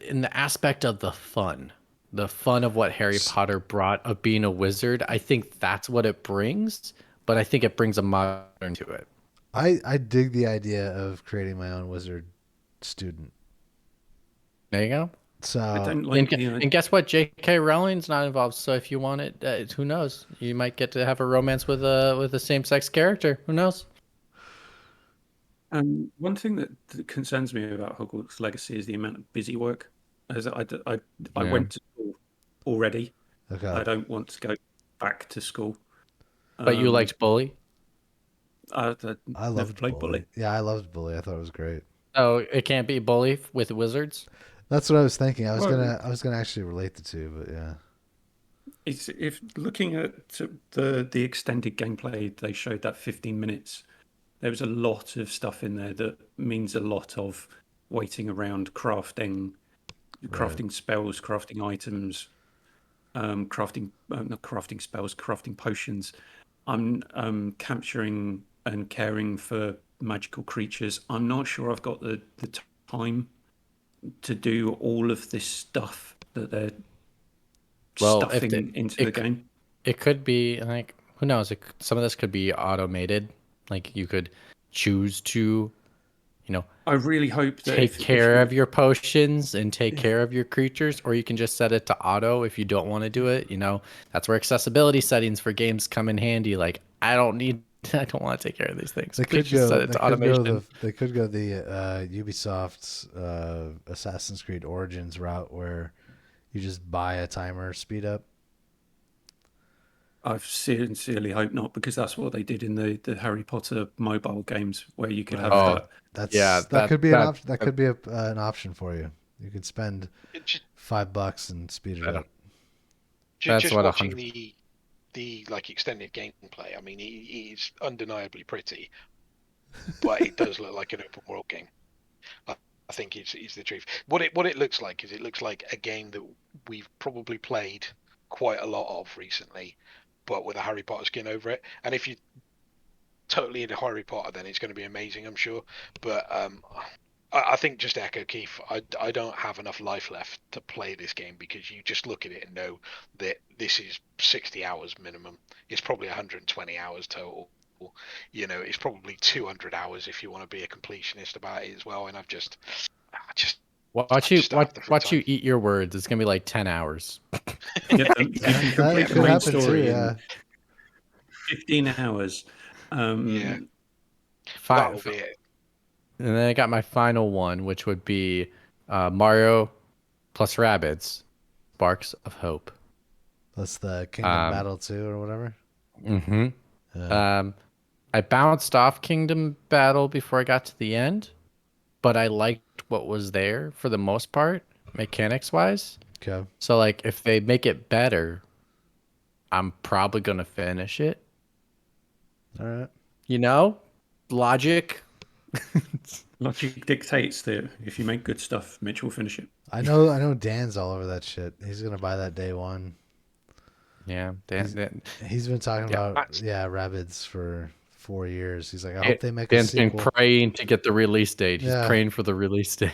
in the aspect of the fun of what Harry Potter brought of being a wizard, I think that's what it brings, but I think it brings a modern to it. I dig the idea of creating my own wizard student. There you go. So I don't like the... And guess what? J.K. Rowling's not involved. So if you want it, who knows? You might get to have a romance with a same-sex character. Who knows? One thing that concerns me about Hogwarts Legacy is the amount of busy work. As I Yeah. went to school already. okay. I don't want to go back to school. But you liked Bully, I never loved played Bully. Yeah, I loved Bully. I thought it was great. so it can't be Bully with wizards. That's what I was thinking. I was Well- gonna actually relate the two, but yeah. It's if looking at the extended gameplay they showed, that 15 minutes, there was a lot of stuff in there that means a lot of waiting around, crafting spells, crafting items, crafting not crafting spells, crafting potions. I'm capturing and caring for magical creatures. I'm not sure I've got the time to do all of this stuff that they're Well, if stuffing into the game. It could be like who knows? Some of this could be automated. Like you could choose to, I really hope that take care of your potions and take care of your creatures, or you can just set it to auto if you don't want to do it. That's where accessibility settings for games come in handy. Like, I don't want to take care of these things. Please just set it to automation. They could go the Ubisoft's Assassin's Creed Origins route, where you just buy a timer speed up. I sincerely hope not, because that's what they did in the Harry Potter mobile games, where you could have that. That could be an option. That could be an option for you. You could spend $5 and speed it up. Just watching the like extended gameplay. I mean, it is undeniably pretty, but it does look like an open world game. I think it's the truth. What it looks like is, it looks like a game that we've probably played quite a lot of recently, but with a Harry Potter skin over it. And if you're totally into Harry Potter, then it's going to be amazing, I'm sure. But I think, just to echo Keith, I don't have enough life left to play this game, because you just look at it and know that this is 60 hours minimum. It's probably 120 hours total. It's probably 200 hours if you want to be a completionist about it as well. And I just watch you eat your words. It's gonna be like 10 hours. That could happen too. Yeah, 15 hours. Yeah, Five. that'll be it. And then I got my final one, which would be Mario plus Rabbids, Sparks of Hope. that's the Kingdom Battle 2 or whatever. Mm-hmm. I bounced off Kingdom Battle before I got to the end, but I liked what was there for the most part, mechanics wise. Okay. So, like, if they make it better, I'm probably gonna finish it. All right. Logic. Logic dictates that if you make good stuff, Mitch will finish it. I know Dan's all over that shit. He's gonna buy that day one. Yeah, He's been talking about Rabbids for 4 years. He's like, I hope they make a Dan's been sequel. praying to get the release date. He's praying for the release date.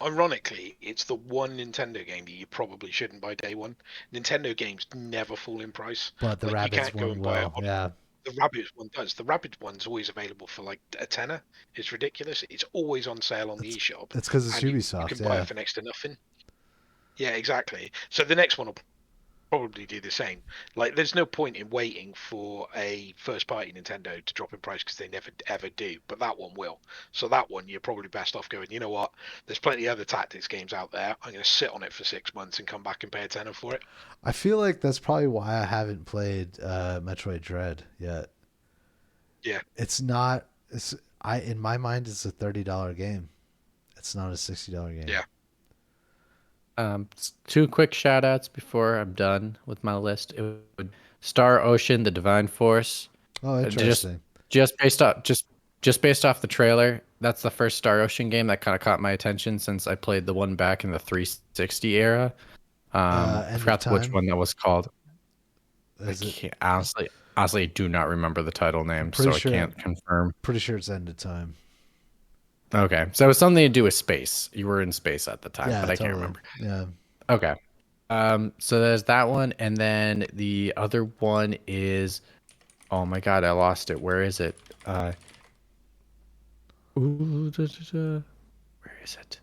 Ironically, it's the one Nintendo game that you probably shouldn't buy day one. Nintendo games never fall in price. But the Rabbids one will. Yeah. The Rabbids one does. The Rabbids one's always available for like a tenner. It's ridiculous. It's always on sale on the eShop. That's because it's Ubisoft. You can buy it for next to nothing. Yeah, exactly. So the next one will probably do the same. Like, there's no point in waiting for a first-party Nintendo to drop in price, because they never ever do. But that one will. So that one, you're probably best off going, you know what? There's plenty of other tactics games out there. I'm going to sit on it for 6 months and come back and pay a tenner for it. I feel like that's probably why I haven't played Metroid Dread yet. Yeah. It's not. In my mind, it's a $30 game. It's not a $60 game. Yeah. 2 quick shout outs before I'm done with my list. It would Star Ocean, The Divine Force. Oh, interesting. Just based off the trailer, that's the first Star Ocean game that kind of caught my attention since I played the one back in the 360 era. I forgot which one that was called. Honestly, I do not remember the title name, so I can't confirm. Pretty sure it's End of Time. Okay, so it was something to do with space. You were in space at the time, but I totally. can't remember. Yeah. Okay. So there's that one, and then the other one is, oh my god, I lost it. Where is it? Where is it?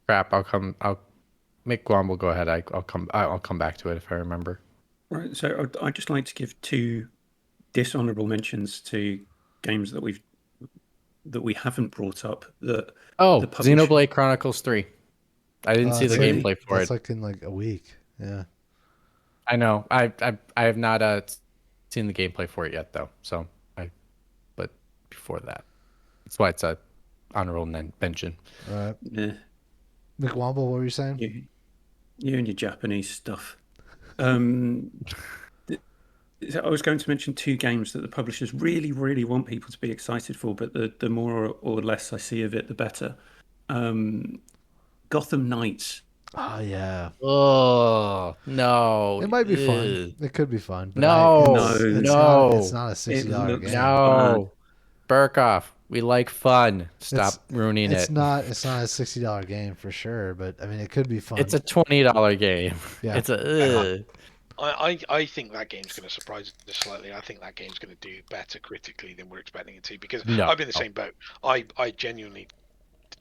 Crap! I'll make McWomble go ahead. I'll come back to it if I remember. Right. So I'd just like to give 2 dishonorable mentions to games that we haven't brought up. Xenoblade Chronicles 3. I didn't see the gameplay for it. It's like in like a week. Yeah. I know. I have not seen the gameplay for it yet though. So but before that, that's why it's a honorable mention. All right. Yeah. McWomble, what were you saying? You and your Japanese stuff. I was going to mention 2 games that the publishers really, really want people to be excited for, but the more or less I see of it, the better. Gotham Knights. Oh, yeah. Oh, no. It might be fun. It could be fun. But no. It's not a $60 game. No. Berkough, we like fun. Stop ruining it. It's not a $60 game for sure, but I mean, it could be fun. It's a $20 game. Yeah. It's a I think that game's going to surprise us slightly. I think that game's going to do better critically than we're expecting it to, because No. I've been in the same boat. I genuinely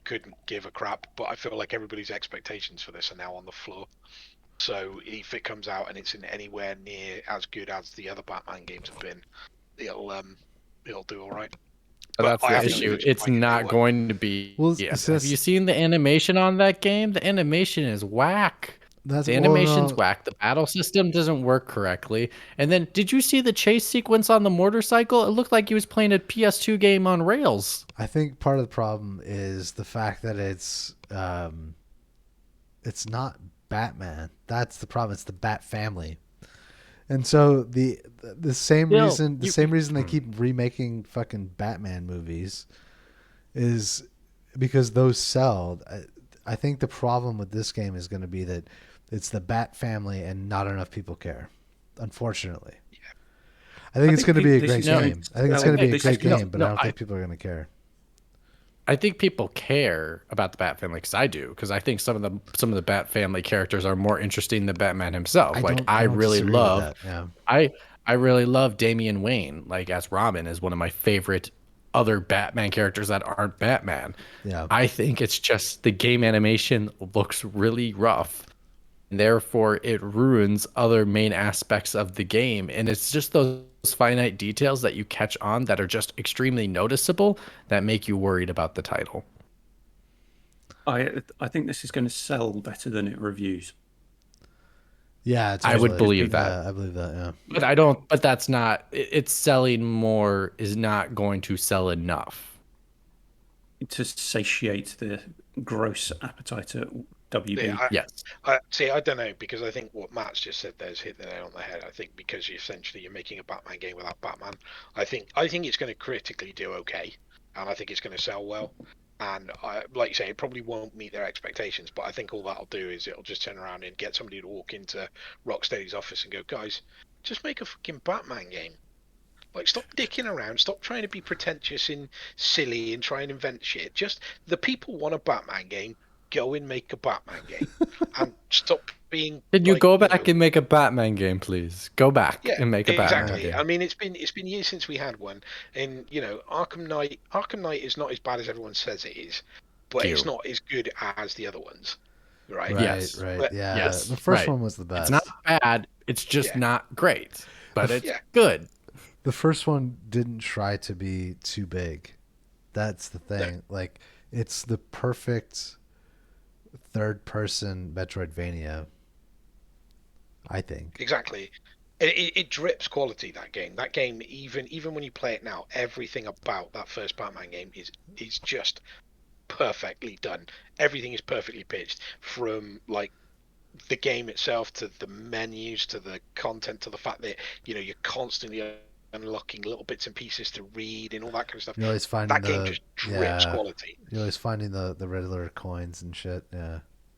couldn't give a crap, but I feel like everybody's expectations for this are now on the floor. So if it comes out and it's in anywhere near as good as the other Batman games have been, it'll do all right. But that's I the have no issue. illusion It's I can do not well. going to be. Well, Yes. it's Have you seen the animation on that game? The animation is whack. That's The animation's no. whack. The battle system doesn't work correctly. And then, did you see the chase sequence on the motorcycle? It looked like he was playing a PS2 game on rails. I think part of the problem is the fact that it's not Batman. That's the problem. It's the Bat family. And so the same Still, reason they keep remaking fucking Batman movies is because those sell. I think the problem with this game is going to be that it's the Bat family and not enough people care. Unfortunately. I think it's going to be a great game. I think it's going to be a great game, but I don't think people are going to care. I think people care about the Bat family because I do. Because I think some of the Bat family characters are more interesting than Batman himself. I don't really disagree with love. that, yeah. I really love Damian Wayne. Like as Robin is one of my favorite other Batman characters that aren't Batman. Yeah. I think it's just the game animation looks really rough. And therefore, it ruins other main aspects of the game. And it's just those finite details that you catch on that are just extremely noticeable that make you worried about the title. I think this is going to sell better than it reviews. Yeah, I would believe that. I believe that, yeah. But I don't. But that's not. It's selling more is not going to sell enough to satiate the gross appetite at WB. Yes. See, I don't know, because I think what Matt's just said there is hit the nail on the head. I think because you're making a Batman game without Batman. I think it's going to critically do okay, and I think it's going to sell well. And like you say, it probably won't meet their expectations, but I think all that'll do is it'll just turn around and get somebody to walk into Rocksteady's office and go, guys, just make a fucking Batman game. Like, stop dicking around, stop trying to be pretentious and silly and try and invent shit. Just, the people want a Batman game, go and make a Batman game. And stop being... Can you go back and make a Batman game, please? Go back and make a Batman game. I mean, it's been years since we had one. And, Arkham Knight is not as bad as everyone says it is, but it's not as good as the other ones. Right? Yes. Right. Yeah. Yes. The first one was the best. It's not bad. It's just not great. But it's good. The first one didn't try to be too big. That's the thing. No. Like, it's the perfect third-person Metroidvania, I think. Exactly. It drips quality, that game. That game, even when you play it now, everything about that first Batman game is just perfectly done. Everything is perfectly pitched, from like the game itself to the menus to the content to the fact that you're constantly unlocking little bits and pieces to read and all that kind of stuff. You're always finding that game just drips quality. You're always finding the Riddler coins and shit.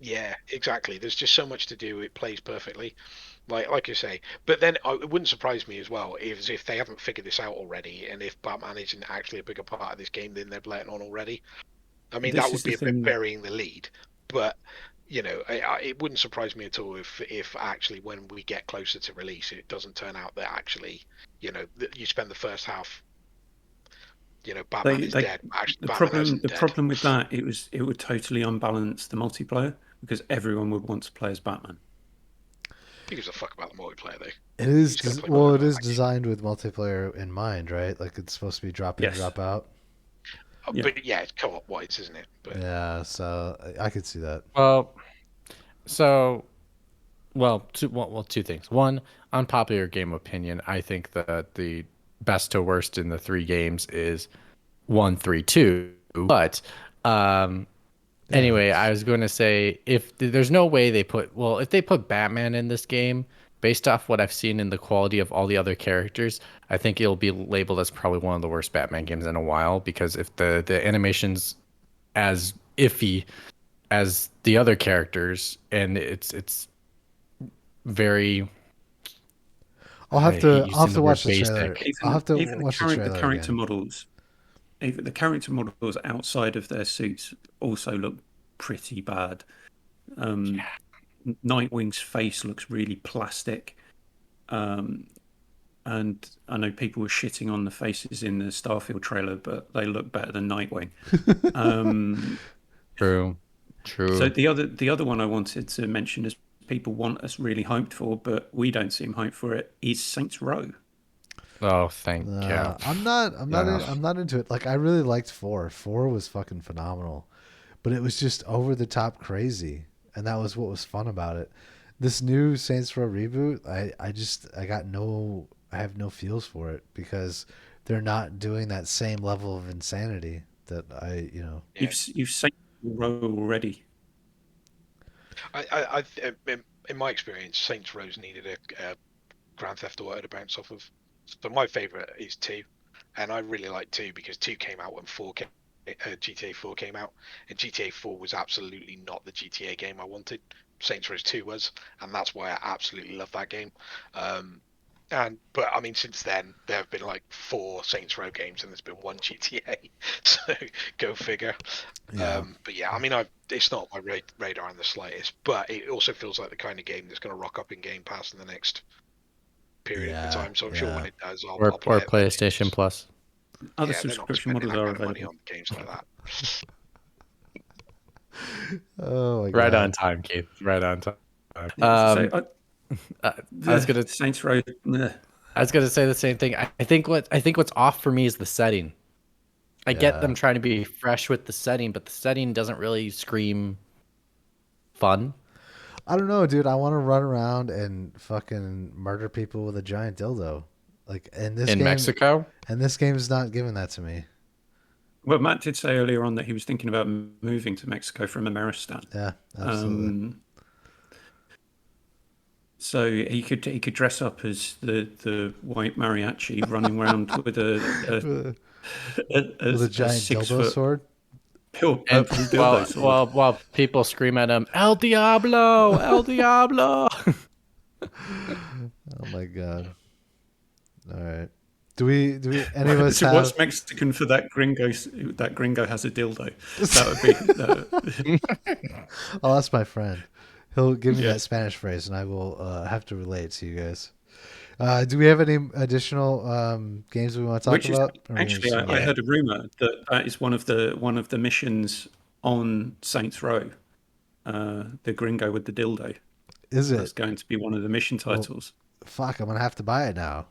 Yeah, exactly. There's just so much to do. It plays perfectly, like you say. But then it wouldn't surprise me as well if they haven't figured this out already, and if Batman isn't actually a bigger part of this game than they're letting on already. I mean, that would be a bit burying the lead, but it wouldn't surprise me at all if actually when we get closer to release, it doesn't turn out that actually, you spend the first half, Batman is dead. Actually, the problem with that, it would totally unbalance the multiplayer, because everyone would want to play as Batman. Who gives a fuck about the multiplayer, though? It is it is designed with multiplayer in mind, right? Like, it's supposed to be drop in, drop out. But yeah, it's co-op wise, isn't it? But... Yeah, so I could see that. Two things. One, unpopular game opinion. I think that the best to worst in the three games is 1, 3, 2. But anyway, I was going to say, if there's no way if they put Batman in this game, based off what I've seen in the quality of all the other characters, I think it'll be labeled as probably one of the worst Batman games in a while, because if the animation's as iffy as the other characters, and it's very... I'll have to watch the trailer. I'll have to watch the trailer. The character models, even the character models outside of their suits also look pretty bad. Nightwing's face looks really plastic. And I know people were shitting on the faces in the Starfield trailer, but they look better than Nightwing. True. So the other one I wanted to mention is people want us really hyped for, but we don't seem hyped for it, is Saints Row. Oh, thank you. I'm not into it. Like, I really liked 4. 4 was fucking phenomenal, but it was just over the top crazy, and that was what was fun about it. This new Saints Row reboot, I have no feels for it because they're not doing that same level of insanity that Yeah. You've Saints Row already. In my experience, Saints Row's needed a Grand Theft Auto to bounce off of. So my favourite is 2, and I really like 2 because 2 came out when GTA 4 came out, and GTA 4 was absolutely not the GTA game I wanted. Saints Row 2 was, and that's why I absolutely love that game. But I mean, since then there have been like 4 Saints Row games, and there's been 1 GTA. So go figure. Yeah. But yeah, I mean, it's not on my radar in the slightest. But it also feels like the kind of game that's going to rock up in Game Pass in the next period of time. So I'm sure when it does, I'll play or it. PlayStation Plus. Other Yeah, they're not subscription spending models that are kind of money available. on games like that. Oh my god. Right on time, Keith. Right on time. So, I was gonna Saints Row. I was gonna say the same thing. I think what's off for me is the setting. I get them trying to be fresh with the setting, but the setting doesn't really scream fun. I don't know, dude. I want to run around and fucking murder people with a giant dildo. Like in this game, Mexico? and this game is not giving that to me. Well, Matt did say earlier on that he was thinking about moving to Mexico from Ameristan. Yeah, absolutely. So he could dress up as the white mariachi running around with a With a giant 6 dildo foot sword. purple And dildo sword. while people scream at him, El Diablo, El Diablo. Oh my god. All right. Do we any of us So have what's Mexican for that gringo? That gringo has a dildo. That would be. I'll ask my friend. He'll give me Yeah. that Spanish phrase, and I will have to relay it to you guys. Do we have any additional games we want to talk Which is about? Or are we gonna actually, just- I heard a rumor that is one of the missions on Saints Row. The gringo with the dildo. Is That's it? going to be one of the mission titles. Fuck, I'm gonna have to buy it now.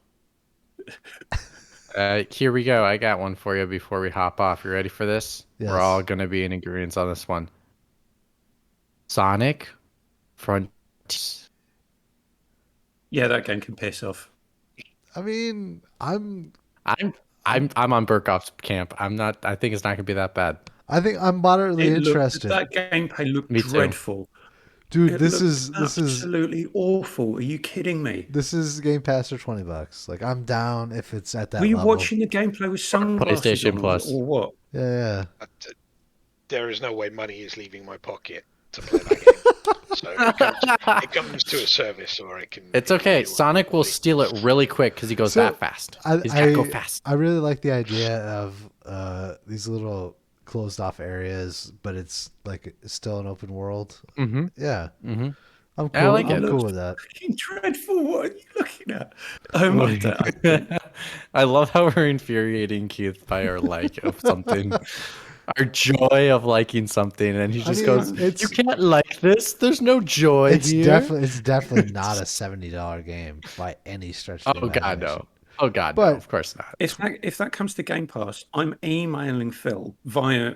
Here we go. I got one for you before we hop off. You ready for this? Yes. We're all gonna be in agreement on this one. Sonic Frontiers. Yeah, that game can piss off. I mean, I'm I'm on Berkough's camp. I'm not. I think it's not gonna be that bad. I think I'm moderately interested. That gameplay looked Me too. dreadful. Dude, It this looked is absolutely awful. Are you kidding me? this is Game Pass for $20. Like, I'm down if it's at that Were you level. watching the gameplay with sunglasses PlayStation on, Plus. or what? Yeah. There is no way money is leaving my pocket to play that game. So it comes to a service, or it can. It's okay. Sonic will steal it really quick because he goes that fast. He's got to go fast. I really like the idea of these little closed off areas, but it's like it's still an open world. Mm-hmm. Yeah. Mm-hmm. I'm cool. I like I'm it. cool with that. Fucking dreadful. What are you looking at? Oh my god. I love how we're infuriating Keith by our like of something. Our joy of liking something, and he just mean, goes, it's- "You can't like this. There's no joy It's here." definitely not a $70 game by any stretch of the Oh God, imagination. no! Oh God, But- no! Of course not. If that comes to Game Pass, I'm emailing Phil via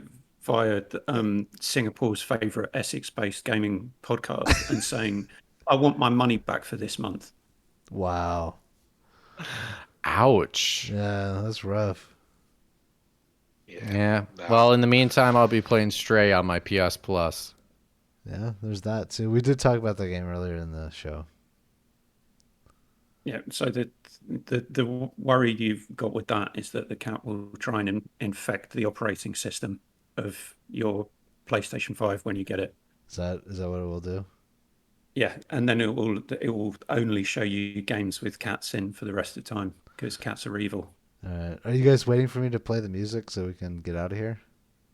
Singapore's favourite Essex-based gaming podcast and saying, I want my money back for this month. Wow. Ouch. Yeah, that's rough. Yeah. No. Well, in the meantime, I'll be playing Stray on my PS Plus. Yeah, there's that too. We did talk about that game earlier in the show. Yeah, so the worry you've got with that is that the cat will try and infect the operating system of your PlayStation 5 when you get it. Is that what it will do? Yeah, and then it will only show you games with cats in for the rest of the time because cats are evil. All right. Are you guys waiting for me to play the music so we can get out of here?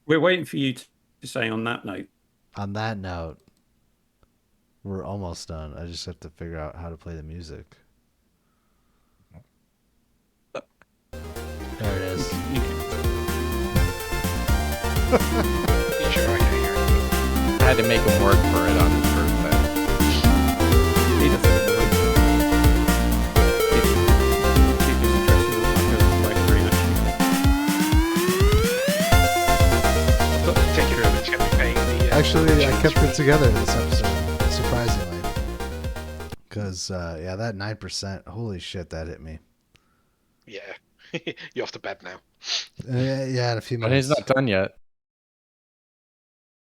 We're waiting for you to say on that note. On that note, we're almost done. I just have to figure out how to play the music. You sure? Okay, yeah. I had to make him work for it on his birthday. He doesn't know. It's interesting. Like a reaction. Got to take it over. It's going to be paying the. Actually, I kept it insurance. together this episode, surprisingly. Because, yeah, that 9%, holy shit, that hit me. Yeah, you're off to bed now. Yeah, in a few But he's minutes. not done yet.